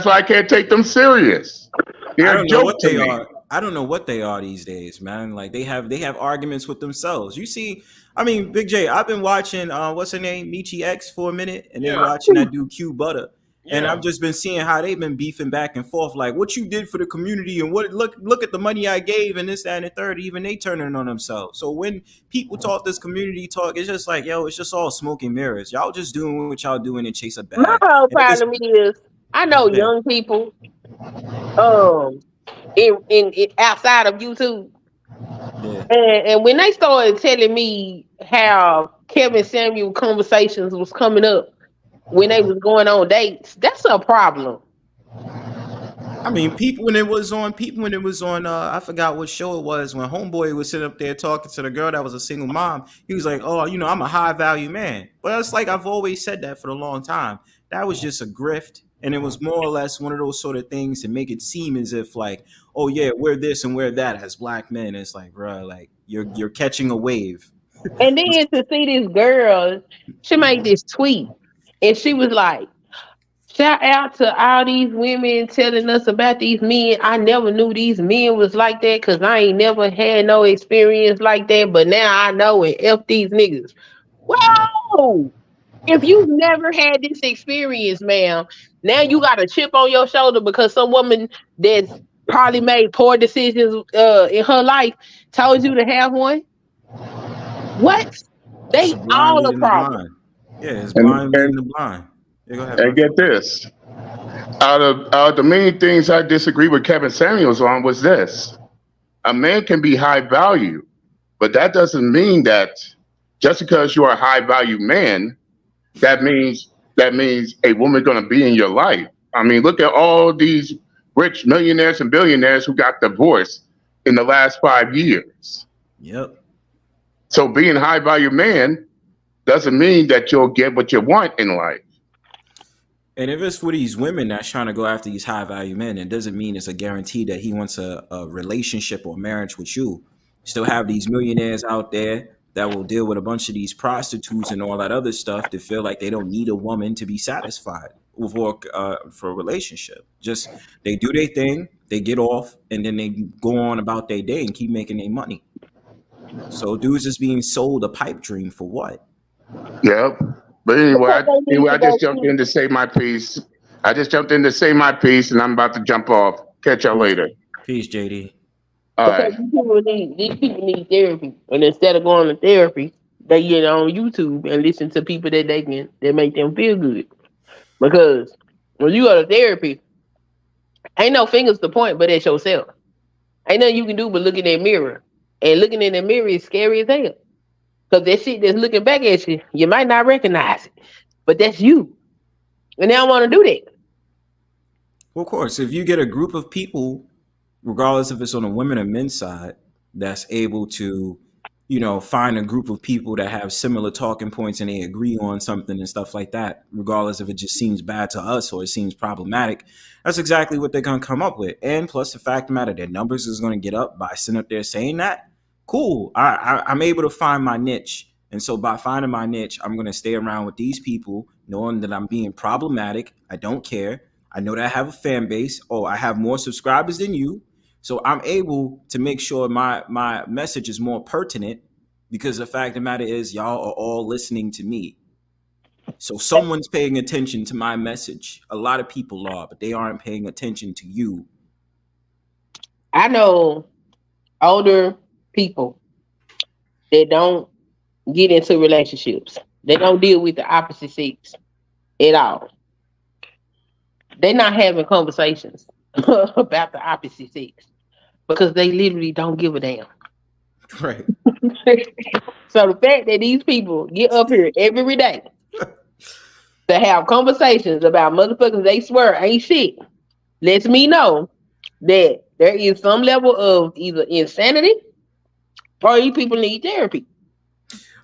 why I can't take them serious. I They're a don't know joke what to they me. are. I don't know what they are these days, man. Like they have arguments with themselves. You see, I mean, Big J, I've been watching what's her name, Michi X for a minute, and then Yeah. watching that dude Q Butter. And Yeah. I've just been seeing how they've been beefing back and forth, like what you did for the community and what look at the money I gave and this, that, and the third. Even they turning on themselves. So when people talk this community talk, it's just like, yo, it's just all smoke and mirrors. Y'all just doing what y'all doing and chase a My bag. whole And at this, problem is I know yeah, young people in outside of YouTube. yeah. And when they started telling me how Kevin Samuel conversations was coming up when they was going on dates, that's a problem. I mean, people when it was on, I forgot what show it was, when Homeboy was sitting up there talking to the girl that was a single mom. He was like, oh, I'm a high value man. But it's like, I've always said that for a long time. That was just a grift. And it was more or less one of those sort of things to make it seem as if like, oh yeah, we're this and we're that as black men. It's like, bro, like you're catching a wave. And then to see this girl, she made this tweet and she was like, shout out to all these women telling us about these men. I never knew these men was like that because I ain't never had no experience like that. But now I know, and F these niggas. Whoa! If you've never had this experience, ma'am, now you got a chip on your shoulder because some woman that's probably made poor decisions in her life told you to have one. What? It's They a blind all a leading the problem. blind. Yeah, it's And blind leading the blind. Yeah, go ahead, bro. and get this. Out of the many things I disagree with Kevin Samuels on was this: a man can be high value, but that doesn't mean that just because you're a high value man, that means a woman's going to be in your life. I mean, look at all these rich millionaires and billionaires who got divorced in the last 5 years. Yep. So being a high value man doesn't mean that you'll get what you want in life. And if it's for these women that's trying to go after these high value men, it doesn't mean it's a guarantee that he wants a relationship or marriage with you. Still have these millionaires out there that will deal with a bunch of these prostitutes and all that other stuff to feel like they don't need a woman to be satisfied for a relationship. Just they do their thing, they get off, and then they go on about their day and keep making their money. So dudes is being sold a pipe dream for what? Yep. But anyway, Because they need I to go just jumped see. in to say my piece. And I'm about to jump off. Catch y'all later. Peace, JD. All Because right. these people need therapy, and instead of going to therapy, they get on YouTube and listen to people that make them feel good. Because when you go to therapy, ain't no fingers to point but at yourself. Ain't nothing you can do but look in that mirror, and looking in the mirror is scary as hell. Because that shit that's looking back at you, you might not recognize it, but that's you, and they don't want to do that. Well, of course, if you get a group of people, regardless if it's on the women or men's side, that's able to, find a group of people that have similar talking points and they agree on something and stuff like that, regardless if it just seems bad to us or it seems problematic, that's exactly what they're going to come up with. And plus, the fact of the matter, their numbers is going to get up by sitting up there saying that. Cool. I'm able to find my niche. And so by finding my niche, I'm going to stay around with these people, knowing that I'm being problematic. I don't care. I know that I have a fan base. Oh, I have more subscribers than you. So I'm able to make sure my message is more pertinent because the fact of the matter is y'all are all listening to me. So someone's paying attention to my message. A lot of people are, but they aren't paying attention to you. I know older people that don't get into relationships. They don't deal with the opposite sex at all. They're not having conversations about the opposite sex because they literally don't give a damn. Right. So the fact that these people get up here every day to have conversations about motherfuckers they swear ain't shit lets me know that there is some level of either insanity or these people need therapy.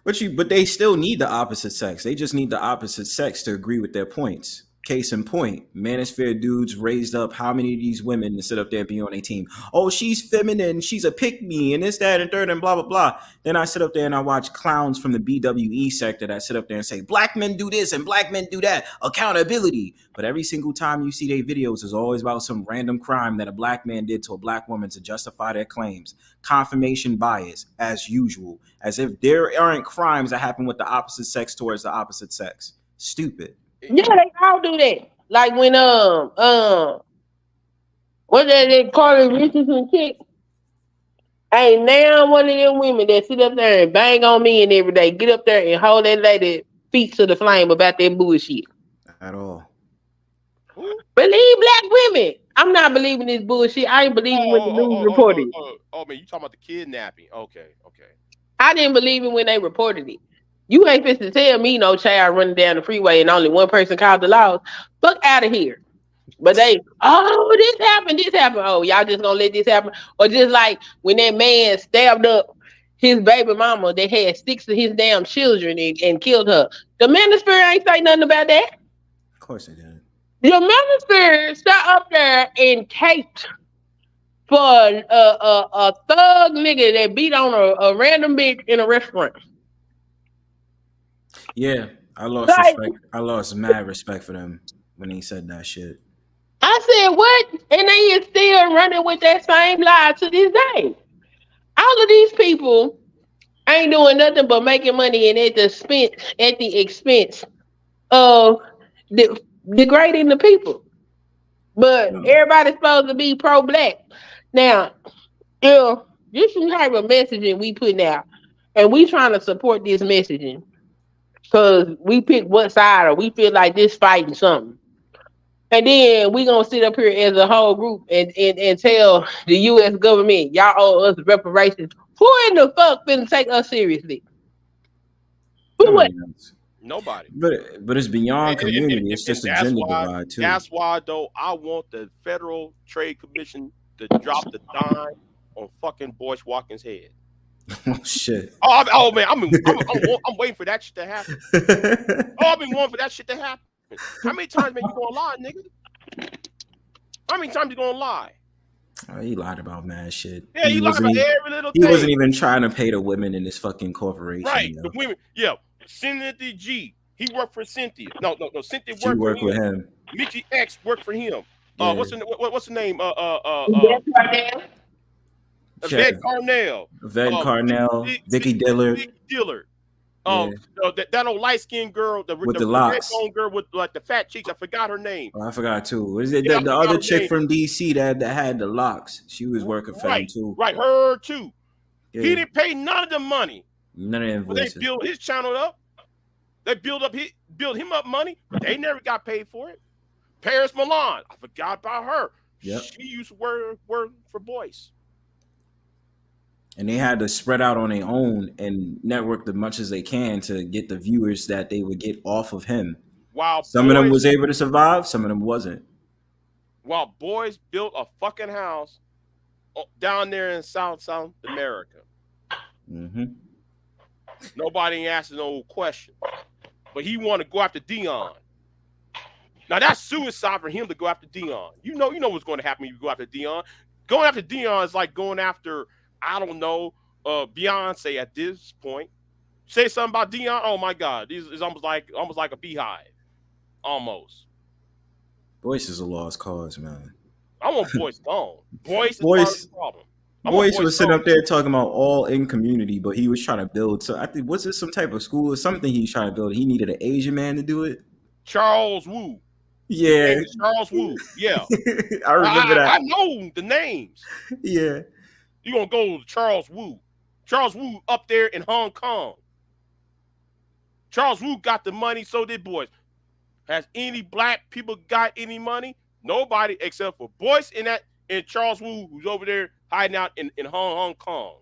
But they still need the opposite sex. They just need the opposite sex to agree with their points. Case in point, manosphere dudes raised up how many of these women to sit up there and be on a team? Oh, she's feminine, she's a pick me, and this, that, and third, and blah, blah, blah. Then I sit up there and I watch clowns from the BWE sector that sit up there and say, black men do this and black men do that. Accountability. But every single time you see their videos, it's always about some random crime that a black man did to a black woman to justify their claims. Confirmation bias, as usual. As if there aren't crimes that happen with the opposite sex towards the opposite sex. Stupid. Yeah, they all do that. Like when what that Carly Richardson chick ain't now one of them women that sit up there and bang on me and every day, get up there and hold that lady feet to the flame about that bullshit. At all. Believe black women. I'm not believing this bullshit. I ain't believing what the news reported. Oh, man, you talking about the kidnapping? Okay. I didn't believe it when they reported it. You ain't supposed to tell me no child running down the freeway and only one person called the laws. Fuck out of here. But this happened. Oh, y'all just gonna let this happen? Or just like when that man stabbed up his baby mama that had 6 of his damn children and killed her. The manosphere ain't say nothing about that. Of course they did. The manosphere sat up there and taped for a thug nigga that beat on a random bitch in a restaurant. Yeah, I lost respect. I lost mad respect for them when he said that shit. I said, what? And they is still running with that same lie to this day. All of these people ain't doing nothing but making money and at the expense of degrading the people. But everybody's supposed to be pro-black. Now, if this is type of messaging we putting out, and we trying to support this messaging, because we pick what side or we feel like this fighting something. And then we gonna sit up here as a whole group and tell the U.S. government, y'all owe us reparations. Who in the fuck finna take us seriously? Who would? Nobody. But it's beyond community. It's just a gender divide too. That's why though I want the Federal Trade Commission to drop the dime on fucking Boyce Watkins' head. Oh shit! Oh man, I'm waiting for that shit to happen. I've been waiting for that shit to happen. How many times man you gonna lie, nigga? How many times you gonna lie? Oh, he lied about mad shit. Yeah, he lied about every little thing. He wasn't even trying to pay the women in this fucking corporation. Right, the women. Yeah, Cynthia G. He worked for Cynthia. No. Cynthia worked with him. Mickey X worked for him. Yeah. What's the name? Yvette Carnell. Vicky Dillard. Yeah, that old light skinned girl, with the the red locks. bone girl with like the fat cheeks. I forgot her name. Oh, I forgot too. Was it Yeah, I the forgot other her chick name. from DC that had the locks? She was working for him Right, too. right, her too. He Yeah, didn't pay none of the money, none of the but they invoices. built his channel up. They built him up money, but they never got paid for it. Paris Milan, I forgot about her. Yep. She used to work for Boyce. And they had to spread out on their own and network as much as they can to get the viewers that they would get off of him. While Some of them Boyce was able to survive, some of them wasn't. while Boyce built a fucking house down there in South America. Hmm. Nobody ain't asking no questions. But he wanted to go after Dion. Now that's suicide for him to go after Dion. You know what's going to happen when you go after Dion. Going after Dion is like going after, I don't know, Beyonce at this point. Say something about Dion. Oh my God, this is almost like a beehive, almost. Boyce is a lost cause, man. I want Boyce gone. Boyce is part of Boyce the problem. I want Boyce Boyce was sitting gone. up there talking about all in community, but he was trying to build. So I think was it some type of school or something he was trying to build? He needed an Asian man to do it. Charles Wu. His Yeah, name is Charles Wu. Yeah, I remember I that. know the names. Yeah, You gonna go to Charles Wu? Charles Wu up there in Hong Kong. Charles Wu got the money, so did Boyce. Has any black people got any money? Nobody except for Boyce and Charles Wu, who's over there hiding out in Hong Kong.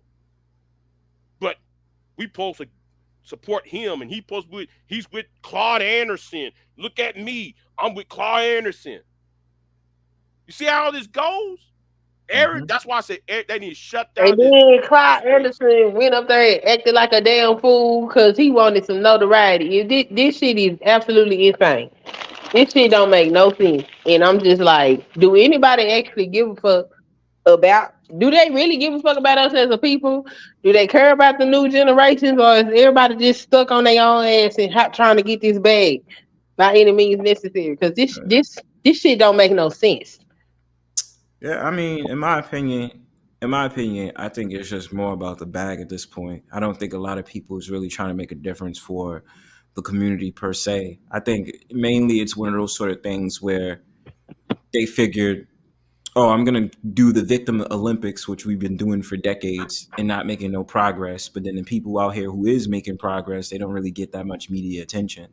But we supposed to support him, and he's with Claude Anderson. Look at me, I'm with Claude Anderson. You see how this goes? hmm That's why I said they need to shut And down then this Clyde station. Anderson went up there and acted like a damn fool because he wanted some notoriety. This shit is absolutely insane. This shit don't make no sense. And I'm just like, do anybody actually give a fuck about? Do they really give a fuck about us as a people? Do they care about the new generations, or is everybody just stuck on their own ass and trying to get this bag by any means necessary? Because this shit don't make no sense. yeah. I mean, in my opinion, I think it's just more about the bag at this point. I don't think a lot of people is really trying to make a difference for the community per se. I think mainly it's one of those sort of things where they figured, oh, I'm gonna do the victim Olympics, which we've been doing for decades and not making no progress. But then the people out here who is making progress, they don't really get that much media attention.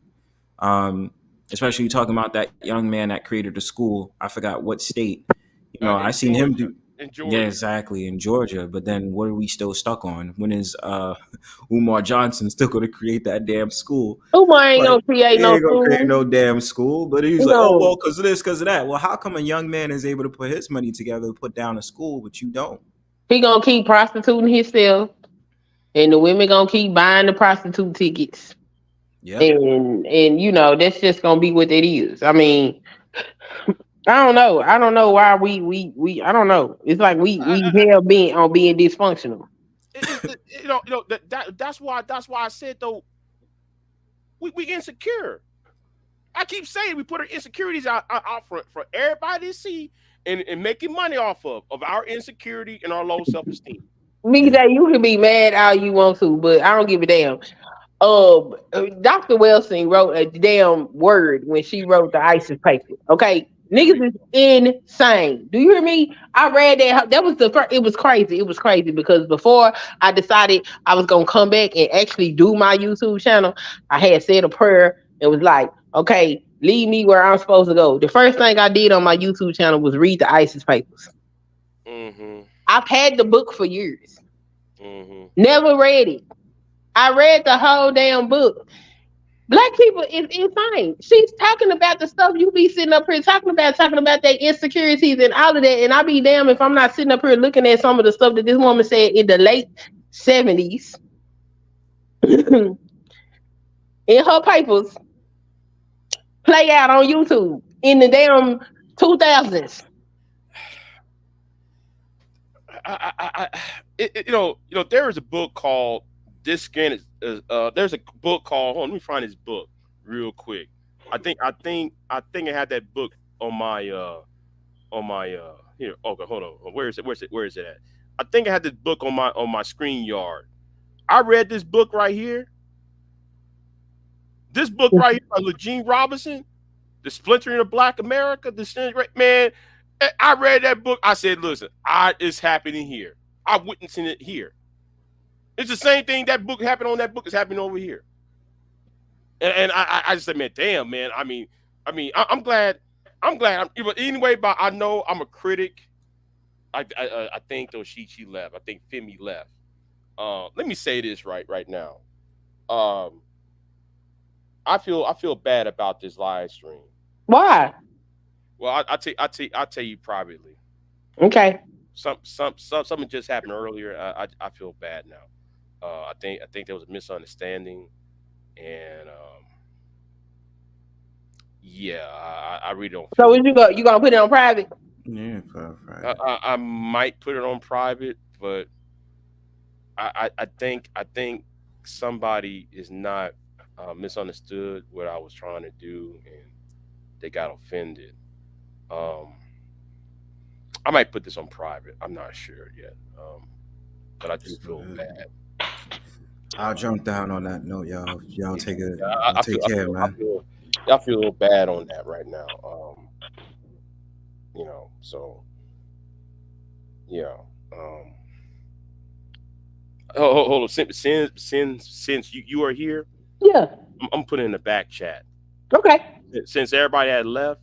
Um, Especially talking about that young man that created the school. I forgot what state. I In seen him Georgia. do. In Yeah, Georgia. exactly, in Georgia. But then what are we still stuck on? When is Umar Johnson still going to create that damn school? Umar ain't Like, gonna create he no ain't gonna create school. no damn school. But he's He like, oh gonna well, because of this, because of that. Well, how come a young man is able to put his money together to put down a school, but you don't? he gonna keep prostituting himself, and the women gonna keep buying the prostitute tickets. Yep. And that's just gonna be what it is. I mean, I don't know why we I don't know. It's like we hell bent on being dysfunctional. That's why I said though we insecure. I keep saying we put our insecurities out for everybody to see and making money off of our insecurity and our low self esteem. Yeah. BJ, you can be mad all you want to, but I don't give a damn. Dr. Wilson wrote a damn word when she wrote the ISIS paper. Okay, niggas is insane. Do you hear me? I read that. That was the first. It was crazy. It was crazy because before I decided I was gonna come back and actually do my YouTube channel, I had said a prayer and was like, okay, lead me where I'm supposed to go. The first thing I did on my YouTube channel was read the ISIS papers. Mm-hmm. I've had the book for years, Mm-hmm. never read it. I read the whole damn book. Black people is insane. She's talking about the stuff you be sitting up here talking about their insecurities and all of that. And I be damn if I'm not sitting up here looking at some of the stuff that this woman said in the late 70s in her papers play out on YouTube in the damn 2000s. There is a book called "This Skin there's a book called. Hold on, let me find this book real quick. I think I had that book on my here. Okay, hold on. Where is it at? I think I had this book on my screen yard. I read this book right here. This book right here by Eugene Robinson, The Splintering of Black America, man. I read that book. I said, listen, it's happening here. I'm witnessing it here. It's the same thing that book happened on that book is happening over here. And I just said, man, damn, man. I'm glad. But anyway, but I know I'm a critic. I think though she left. I think Femi left. Let me say this right now. I feel bad about this live stream. Why? Well, I'll tell you privately. Okay. Something just happened earlier. I feel bad now. I think there was a misunderstanding, and yeah, I really don't So feel. what you gonna put it on private? Yeah, I might put it on private, but I think somebody is not misunderstood what I was trying to do, and they got offended. Um, I might put this on private. I'm not sure yet, but I do feel bad. I'll jump down on that note, y'all. Y'all Yeah, take it. yeah, Y'all take care, man. I feel a little bad on that right now. So yeah. Hold on. Since you are here, Yeah. I'm putting in the back chat. Okay. Since everybody had left,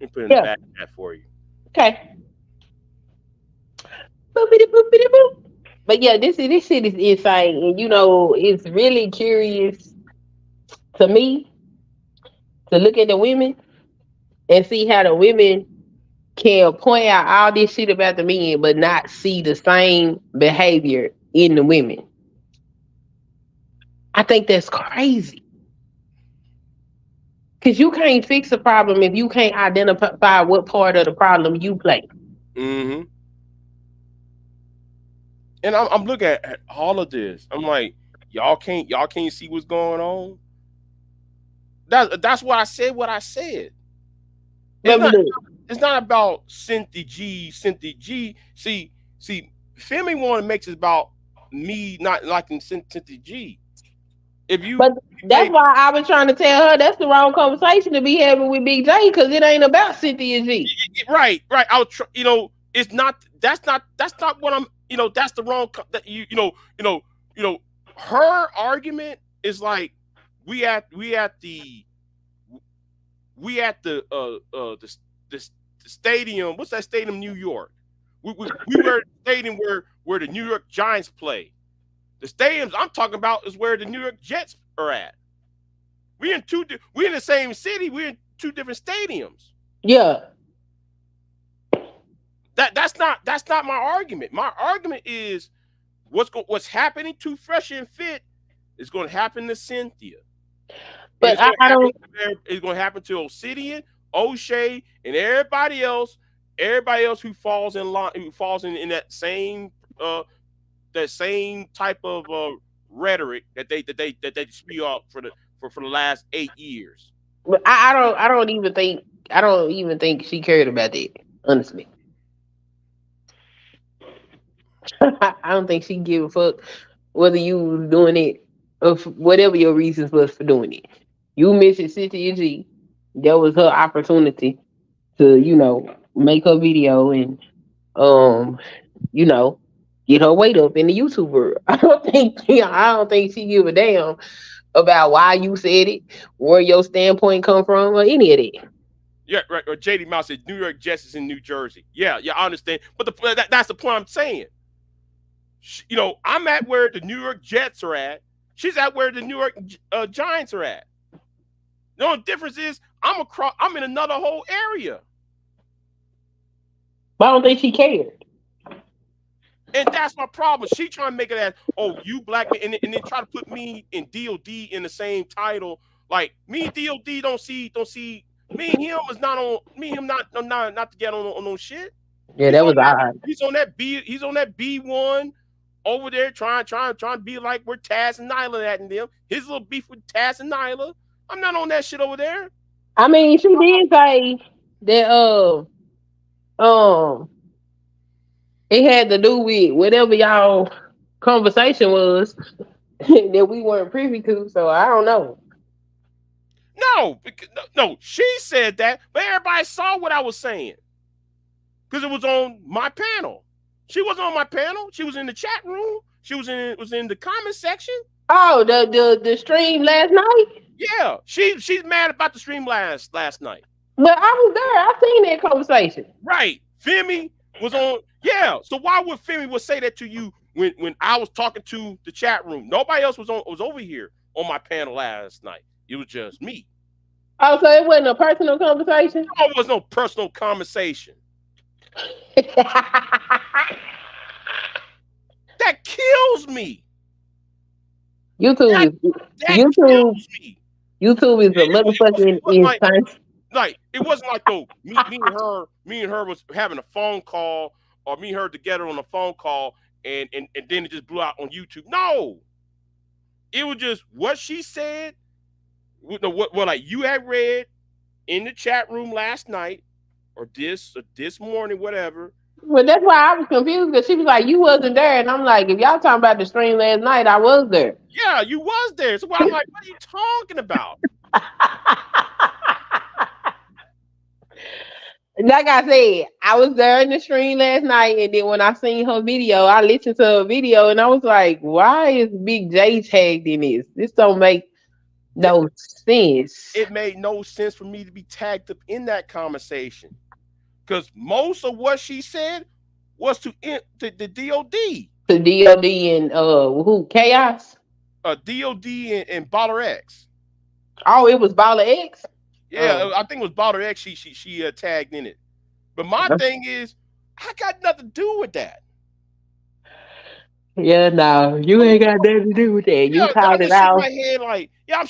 I'm putting in the Yeah. back chat for you. Okay. Boopity boopity boop. But yeah, this shit is insane, and it's really curious to me to look at the women and see how the women can point out all this shit about the men, but not see the same behavior in the women. I think that's crazy. Because you can't fix a problem if you can't identify what part of the problem you play. Mm-hmm. And I'm looking at all of this. I'm like, y'all can't see what's going on. That's why I said what I said. It's Let me not look. it's not about Cynthia G. See, Femi one makes it about me not liking Cynthia G. If you But that's pay why I was trying to tell her that's the wrong conversation to be having with Big J because it ain't about Cynthia G. right, I was it's not that's not what I'm that's the wrong that her argument is like we at the the stadium. What's that stadium? New York. We were at the stadium where the New York Giants play. The stadiums I'm talking about is where the New York Jets are at. We're in the same city. We're in two different stadiums. Yeah. That's not my argument. My argument is what's happening to Fresh and Fit is going to happen to Cynthia. And But I don't. it's going to happen to Obsidian, O'Shea, and everybody else who falls in line, who falls in that same type of rhetoric that they spew out for the last 8 years. But I don't even think. I don't even think she cared about that. Honestly, I don't think she give a fuck whether you was doing it or whatever your reasons was for doing it. You mentioned Cynthia G. That was her opportunity to make her video and um you know get her weight up in the YouTube world. I don't think she give a damn about why you said it, where your standpoint come from, or any of that. Yeah, right. Or JD Mouse said New York Jets is in New Jersey. Yeah, I understand. But that's the point I'm saying. I'm at where the New York Jets are at. She's at where the New York Giants are at. The only difference is I'm in another whole area. But I don't think she cared. And that's my problem. She trying to make it as, oh, you black men, and then try to put me and DOD in the same title. Like me and DOD don't see me and him is not on me and him not to get on no shit. Yeah, that was odd. He's on that B1 over there trying to be like where Taz and Nyla at and them. His little beef with Taz and Nyla. I'm not on that shit over there. I mean, she did say that um it had to do with whatever y'all conversation was that we weren't privy to. So I don't know. No, no, she said that, but everybody saw what I was saying because it was on my panel. She wasn't on my panel. She was in the chat room. She was in the comment section. Oh, the stream last night. Yeah, she's mad about the stream last night. But I was there. I seen that conversation. Right, Femi was on. Yeah, so why would Femi would say that to you when I was talking to the chat room? Nobody else was over here on my panel last night. It was just me. Oh, so it wasn't a personal conversation? No, it was no personal conversation. That kills me. YouTube That kills me. YouTube is a motherfucking insane. Like it wasn't like though me and her was having a phone call or me and her together on a phone call and then it just blew out on YouTube. No, it was just what she said. What like you had read in the chat room last night or this morning, whatever. Well, that's why I was confused because she was like, "You wasn't there," and I'm like, "If y'all talking about the stream last night, I was there." Yeah, you was there. So I'm like, what are you talking about? Like I said, I was there in the stream last night, and then when I seen her video, I listened to her video, and I was like, "Why is Big J tagged in this? This don't make no sense." It made no sense for me to be tagged up in that conversation because most of what she said was to the DOD. The DOD and who? Chaos? DOD and Baller X. Oh, it was Baller X? Yeah, I think it was Baller X she tagged in it. But my thing is, I got nothing to do with that. Yeah, no, you ain't got nothing to do with that. You called it out. My head like, yeah, I'm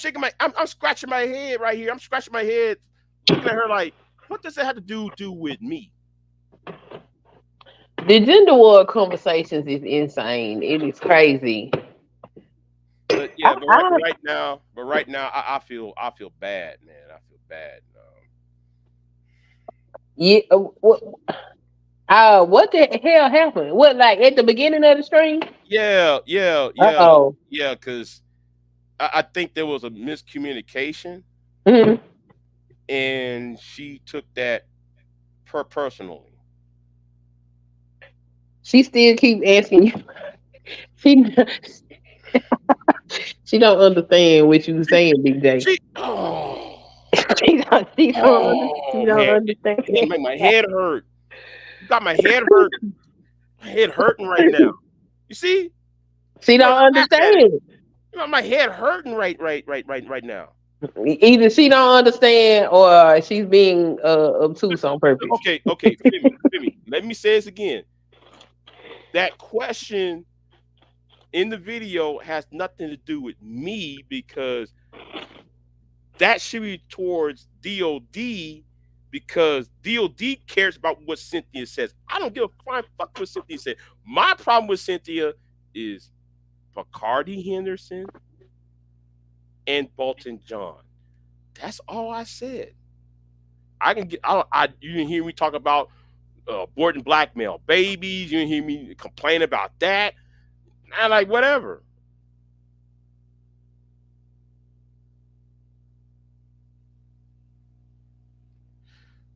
scratching my head right here. I'm scratching my head, looking at her like, what does that have to do with me? The gender war conversations is insane. It is crazy. But yeah, right now, I feel bad, man. I feel bad. Yeah. What the hell happened? What, like at the beginning of the stream? Yeah. Uh-oh. Yeah, because I think there was a miscommunication, and she took that personally. She still keep asking you. She don't understand what you saying, BJ. She don't understand. It make my head hurt. You got my head hurt. My head hurting right now. You see? She don't understand. You know, my head hurting right now. Either she don't understand or she's being obtuse on purpose. Okay. Femi, let me say this again. That question in the video has nothing to do with me because that should be towards DOD because DOD cares about what Cynthia says. I don't give a flying fuck what Cynthia said. My problem with Cynthia is Bacardi Henderson and Bolton John. That's all I said. I can get. You didn't hear me talk about aborting black male babies. You didn't hear me complain about that. I like whatever.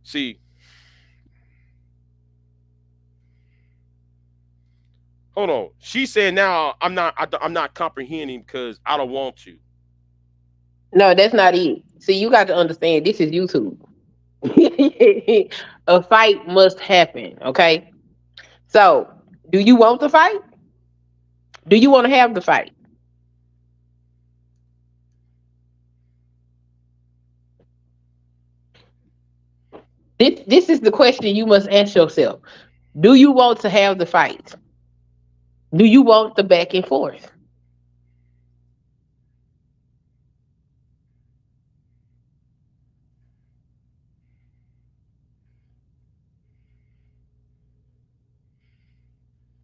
See, hold on. She said now I'm not comprehending because I don't want to. No, that's not it. See, you got to understand this is YouTube. A fight must happen, okay? So, do you want the fight? Do you want to have the fight? This is the question you must ask yourself. Do you want to have the fight? Do you want the back and forth?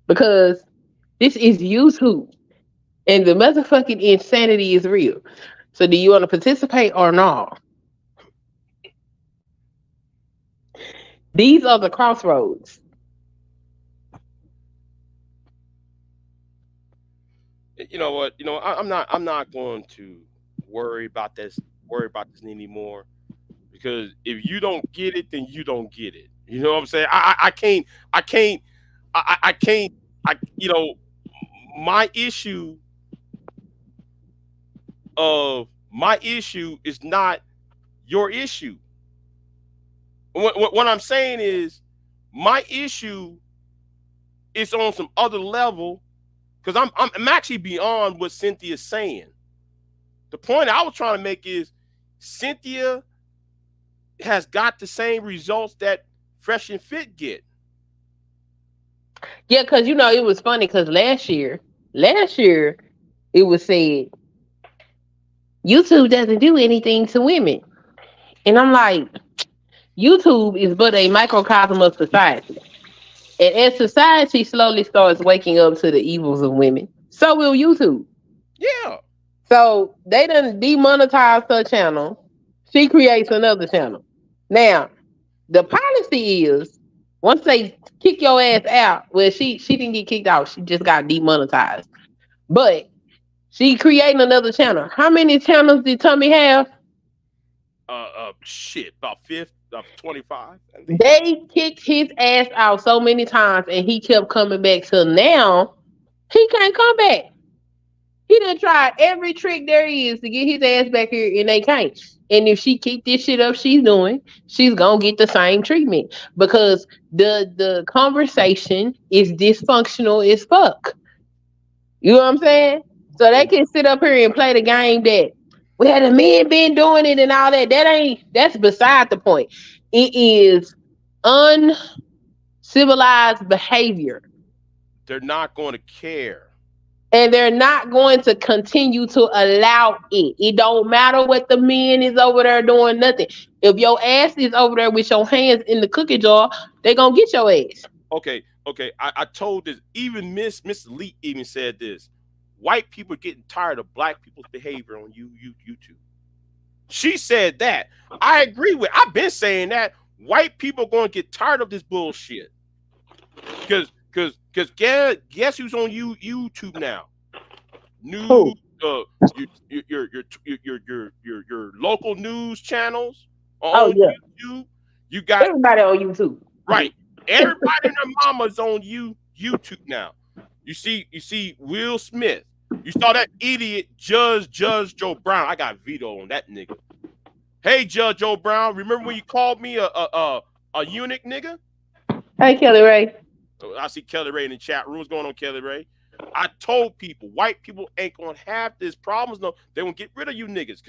Because this is YouTube and the motherfucking insanity is real. So do you want to participate or not? These are the crossroads. You know what? I'm not going to worry about this worry about this anymore because if you don't get it, then you don't get it. You know what I'm saying? I can't I can't I can't I you know my issue my issue is not your issue. What I'm saying is my issue is on some other level because I'm actually beyond what Cynthia's saying. The point I was trying to make is Cynthia has got the same results that Fresh and Fit get. Yeah, because it was funny because last year it was said YouTube doesn't do anything to women, and I'm like, YouTube is but a microcosm of society, and as society slowly starts waking up to the evils of women, so will YouTube. Yeah. So they done demonetized her channel. She creates another channel. Now the policy is once they kick your ass out, well, she didn't get kicked out. She just got demonetized. But she creating another channel. How many channels did Tommy have? Shit, about 25, I think. They kicked his ass out so many times, and he kept coming back. Till now, he can't come back. He done tried every trick there is to get his ass back here, and they can't. And if she keep this shit up she's doing, she's gonna get the same treatment because the conversation is dysfunctional as fuck. You know what I'm saying? So they And can sit up here and play the game that, well, the men been doing it and all that. That's beside the point. It is uncivilized behavior. they're not going to care. And they're not going to continue to allow it. It don't matter what the men is over there doing, nothing. If your ass is over there with your hands in the cookie jar, they gonna get your ass. Okay. I told this. Even Miss Lee even said this. White people are getting tired of black people's behavior on YouTube. She said that. I agree with. I've been saying that. White people are going to get tired of this bullshit. Because guess who's on YouTube now? News, Who? your local news channels are Oh on yeah. YouTube. You got Everybody on YouTube. right. Everybody and their mama's on YouTube now. You see Will Smith. You saw that idiot Judge Joe Brown. I got veto on that nigga. Hey Judge Joe Brown, remember when you called me a eunuch nigga? Hey Kelly Ray. I see Kelly Ray in the chat room. What's going on, Kelly Ray? I told people, white people ain't gonna have this problems. No, they gonna get rid of you niggas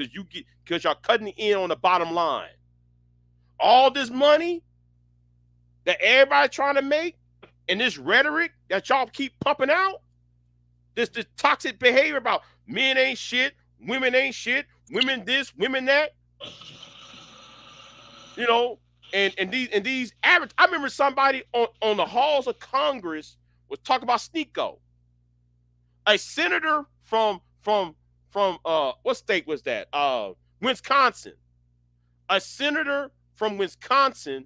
because y'all cutting in on the bottom line. All this money that everybody trying to make and this rhetoric that y'all keep pumping out, this toxic behavior about men ain't shit, women women this, women that, you know, and these average. I remember somebody on the halls of Congress was talking about Sneeko. A senator from what state was that? Wisconsin. A senator from Wisconsin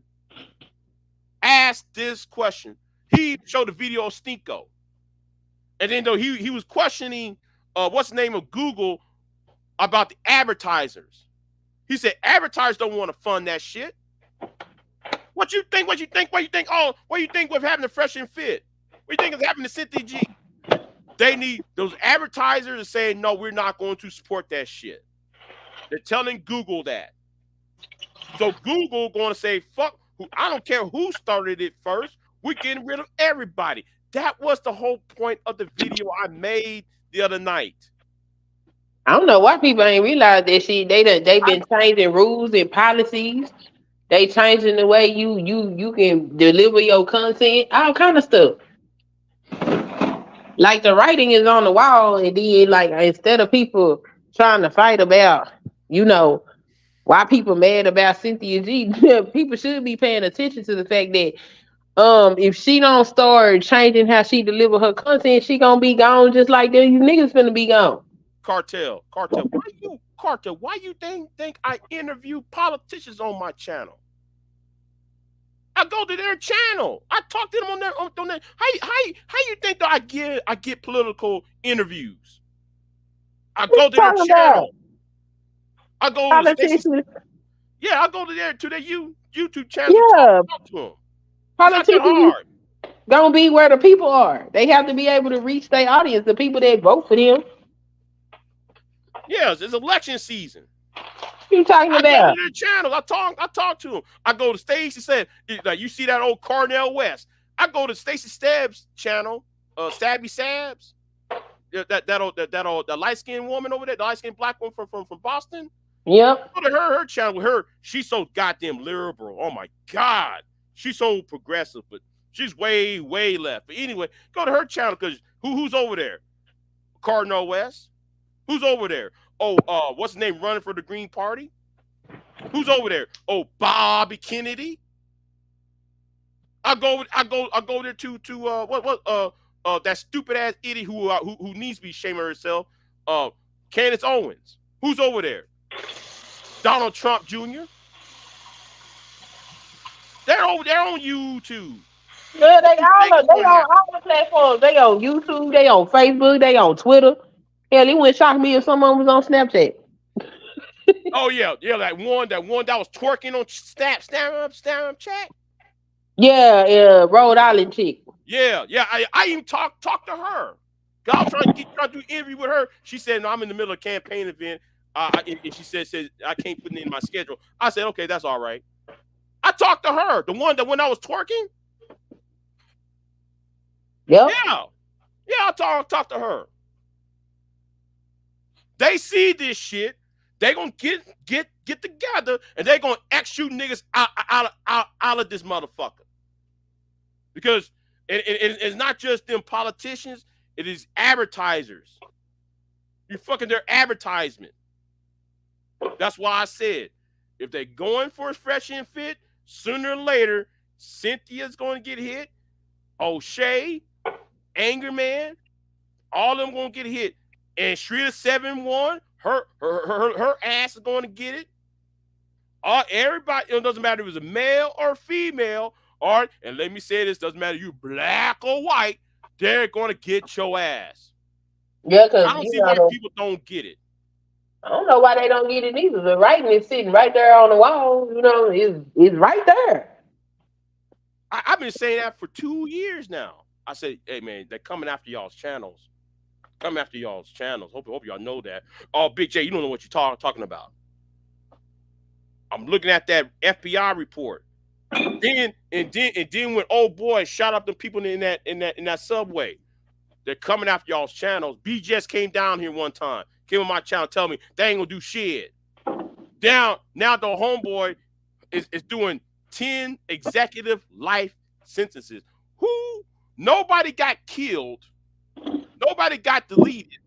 asked this question. He showed a video of Sneeko. And then though he was questioning what's the name of Google about the advertisers. He said advertisers don't want to fund that shit. What you think? What you think? Oh, what do you think was happening to Fresh and Fit? What do you think is happening to Cynthia G? They need those advertisers to say, no, we're not going to support that shit. They're telling Google that. So Google going to say, fuck, I don't care who started it first. We're getting rid of everybody. That was the whole point of the video I made the other night. I don't know why people ain't realized that shit. They've been changing rules and policies. They changing the way you can deliver your content, all kind of stuff. Like the writing is on the wall, and then like instead of people trying to fight about, why people mad about Cynthia G, people should be paying attention to the fact that if she don't start changing how she deliver her content, she gonna be gone just like you niggas finna be gone. Cartel, why you think I interview politicians on my channel? I go to their channel. I talk to them on their. How you think that I get political interviews? I go to their channel. I go to Stacey. Politicians, Yeah, I go to their YouTube channel to yeah, talk to them. It's not that politicians hard. gonna be where the people are. They have to be able to reach their audience, the people that vote for them. Yes, it's election season. What you talking I go to about? their channel. I talk to them. I go to Stacey said, like, you see that old Cornell West. I go to Stacey Stabs channel, Stabby Sabs. That light skinned woman over there, the light skinned black one from Boston. Yep. Go to her channel with her. She's so goddamn liberal. Oh my God. She's so progressive, but she's way left. But anyway, go to her channel because who's over there? Cardinal West. Who's over there? Oh, what's his name running for the Green Party? Who's over there? Oh, Bobby Kennedy. I go there to that stupid ass idiot who needs to be shaming herself. Candace Owens. Who's over there? Donald Trump Jr. They're over there on YouTube. Yeah, they on all the platforms. They on YouTube, they on Facebook, they on Twitter. Hell, it wouldn't shock me if someone was on Snapchat. Oh yeah, that one that was twerking on Snapchat. Yeah, Rhode Island chick. Yeah. I even talked to her. I was trying to do an interview with her. She said, "No, I'm in the middle of a campaign event." And she said I can't put it in my schedule. I said, "Okay, that's all right." I talked to her, the one that when I was twerking. Yep. Yeah, I talk to her. They see this shit. They gonna get together and they gonna X you niggas out of this motherfucker. Because it's not just them politicians, it is advertisers. You fucking their advertisement. That's why I said, if they're going for a fresh and fit, sooner or later, Cynthia's going to get hit. O'Shea, Anger Man, all of them going to get hit. And Shrita 7-1, her ass is going to get it. Everybody, it doesn't matter if it's a male or female, or, and let me say this, doesn't matter if you black or white, they're going to get your ass. Yeah, because I don't see why people don't get it. I don't know why they don't get it either. The writing is sitting right there on the wall. It's right there. I've been saying that for 2 years now. I said, hey man, they're coming after y'all's channels. Hope y'all know that. Oh, Big J, you don't know what you're talking about. I'm looking at that FBI report. Then when old boy shot up the people in that subway, they're coming after y'all's channels. BIGJ came down here one time, came on my channel, tell me they ain't gonna do shit. Now the homeboy is doing 10 executive life sentences. Nobody got killed, nobody got deleted.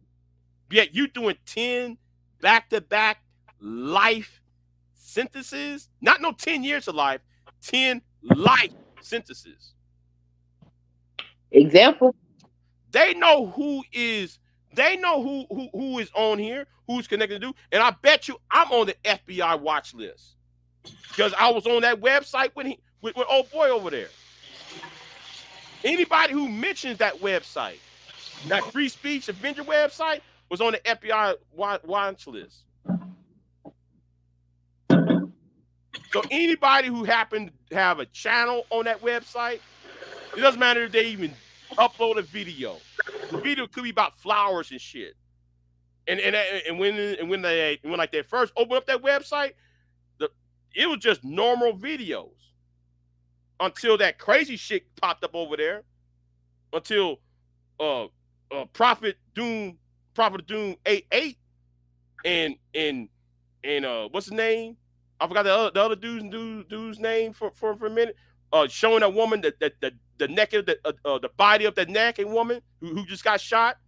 Yet you doing 10 back-to-back life sentences, not no 10 years of life, 10 life sentences. Example. They know who is on here, who's connected to, and I bet you I'm on the FBI watch list because I was on that website with old boy over there. Anybody who mentions that website, that free speech Avenger website, was on the FBI watch list. So anybody who happened to have a channel on that website, it doesn't matter if they even upload a video. The video could be about flowers and shit. And when they first opened up that website, it was just normal videos until that crazy shit popped up over there. Until Prophet Doom 88 and what's his name? I forgot the other dude's name for a minute. Showing that woman the naked the body of that naked woman who just got shot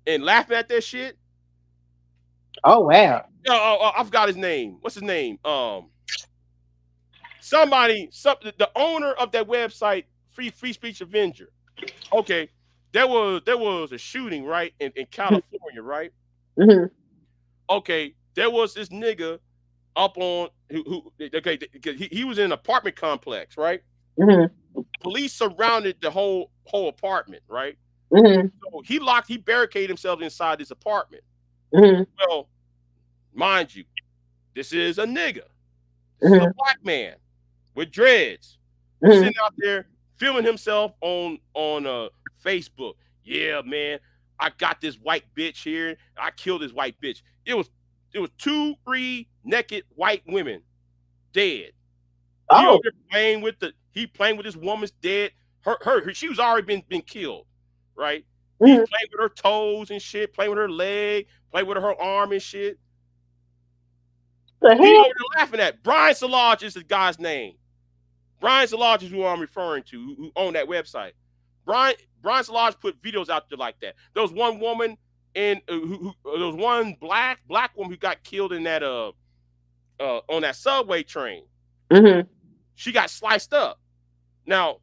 and laughing at that shit. Oh wow. I forgot his name. What's his name? The owner of that website, Free Speech Avenger. Okay, there was a shooting right in California, right? Mm-hmm. Okay, there was this nigga up on who he was in an apartment complex, right? Mm-hmm. Police surrounded the whole apartment, right? Mm-hmm. So he barricaded himself inside this apartment. Mm-hmm. Well, mind you, This is a nigga. This is a Mhm. black man with dreads who's Mhm. sitting out there filming himself on Facebook. Yeah, man, I got this white bitch here. I killed this white bitch. It was 2, 3 naked white women dead. He over Oh. there playing with this woman's dead. She was already been killed, right? He's Mhm. playing with her toes and shit, playing with her leg, playing with her arm and shit. The He hell? over there laughing at Brian Salage is the guy's name. Brian Salage is who I'm referring to, who owned that website. Brian Salage put videos out there like that. There was one woman and there was one black woman who got killed in that on that subway train. Mhm. She got sliced up. Now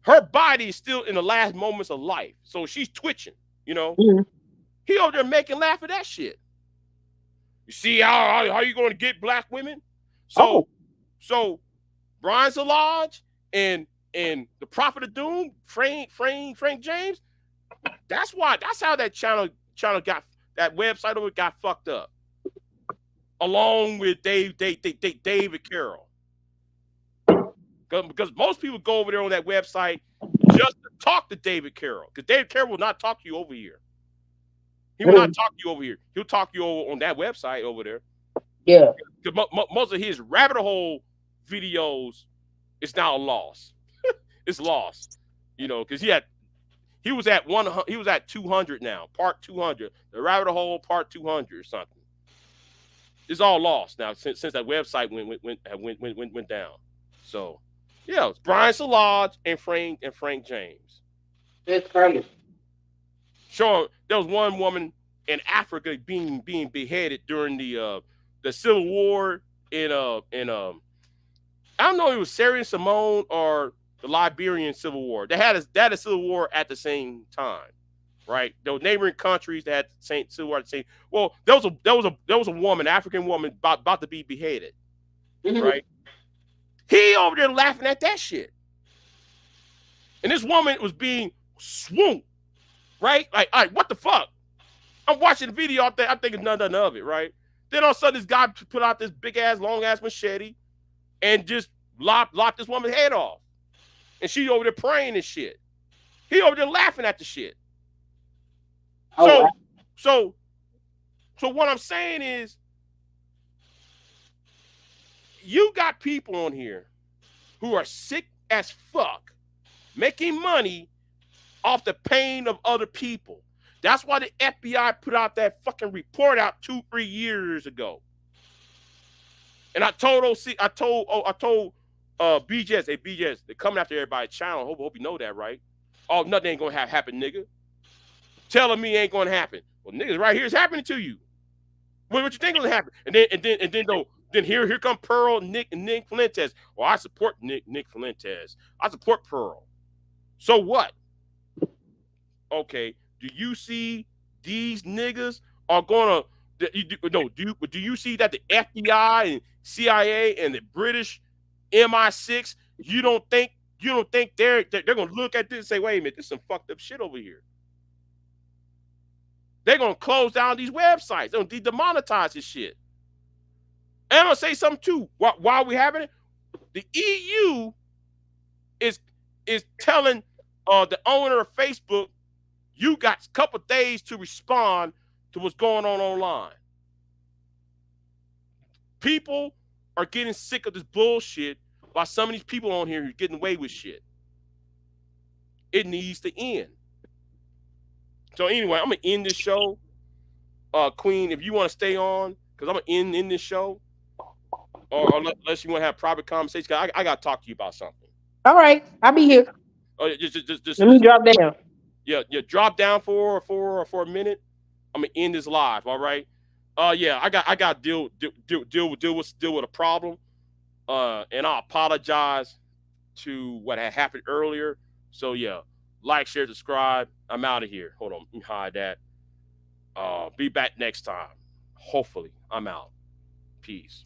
her body is still in the last moments of life, so she's twitching. You know, Mhm. he over there making laugh at that shit. You see how you going to get black women? Oh. So Brian Salage and the Prophet of Doom, Frank James. That's how that channel got that website over got fucked up. Along with David Carroll. Because most people go over there on that website just to talk to David Carroll. Because David Carroll will not talk to you over here. He will not Mhm. talk to you over here. He'll talk to you over on that website over there. Yeah. Because most of his rabbit hole videos is now lost. It's lost. You know, because he was at 200 now, part 200. The rabbit hole part 200 or something. It's all lost now since that website went down. So yeah, it's Brian Salage and Frank James. That's crazy. Sure, there was one woman in Africa being beheaded during the Civil War in I don't know if it was Sierra Simone or the Liberian Civil War. They had a Civil War at the same time, right? Those neighboring countries that had the same Civil War at the same. Well, there was a woman, African woman, about to be beheaded, Mhm. right? He over there laughing at that shit, and this woman was being swooped, right? Like, all right, what the fuck? I'm watching the video. I'm thinking nothing of it, right? Then all of a sudden, this guy put out this big ass, long ass machete and just lopped this woman's head off, and she over there praying and shit. He over there laughing at the shit. Oh wow. So, so, so what I'm saying is, you got people on here who are sick as fuck, making money off the pain of other people. That's why the FBI put out that fucking report out 2, 3 years ago. And I told BJs, hey BJs, they're coming after everybody's channel. Hope you know that, right? Oh, nothing ain't gonna happen, nigga. Telling me ain't gonna happen. Well, niggas, right here is happening to you. What you think gonna happen? Then here come Pearl, Nick, and Nick Fuentes. Well, I support Nick Fuentes. I support Pearl. So what? Okay. Do you see these niggas are gonna? No. Do you see that the FBI and CIA and the British MI6? You don't think they're gonna look at this and say, wait a minute, this is some fucked up shit over here. They're gonna close down these websites. They're gonna demonetize this shit. And I'm gonna say something too. While we having it, the EU is telling the owner of Facebook, you got a couple days to respond to what's going on online. People are getting sick of this bullshit while some of these people on here are getting away with shit. It needs to end. So anyway, I'm gonna end this show. Queen, if you want to stay on, because I'm gonna end this show, or unless you want to have private conversation, I gotta talk to you about something. All right, I'll be here. Let me Just drop down. yeah, drop down for a minute. I'm gonna end this live. All right. Yeah, I got deal with a problem. And I apologize to what had happened earlier. So yeah, like, share, subscribe. I'm out of here. Hold on, let me hide that. Be back next time. Hopefully, I'm out. Peace.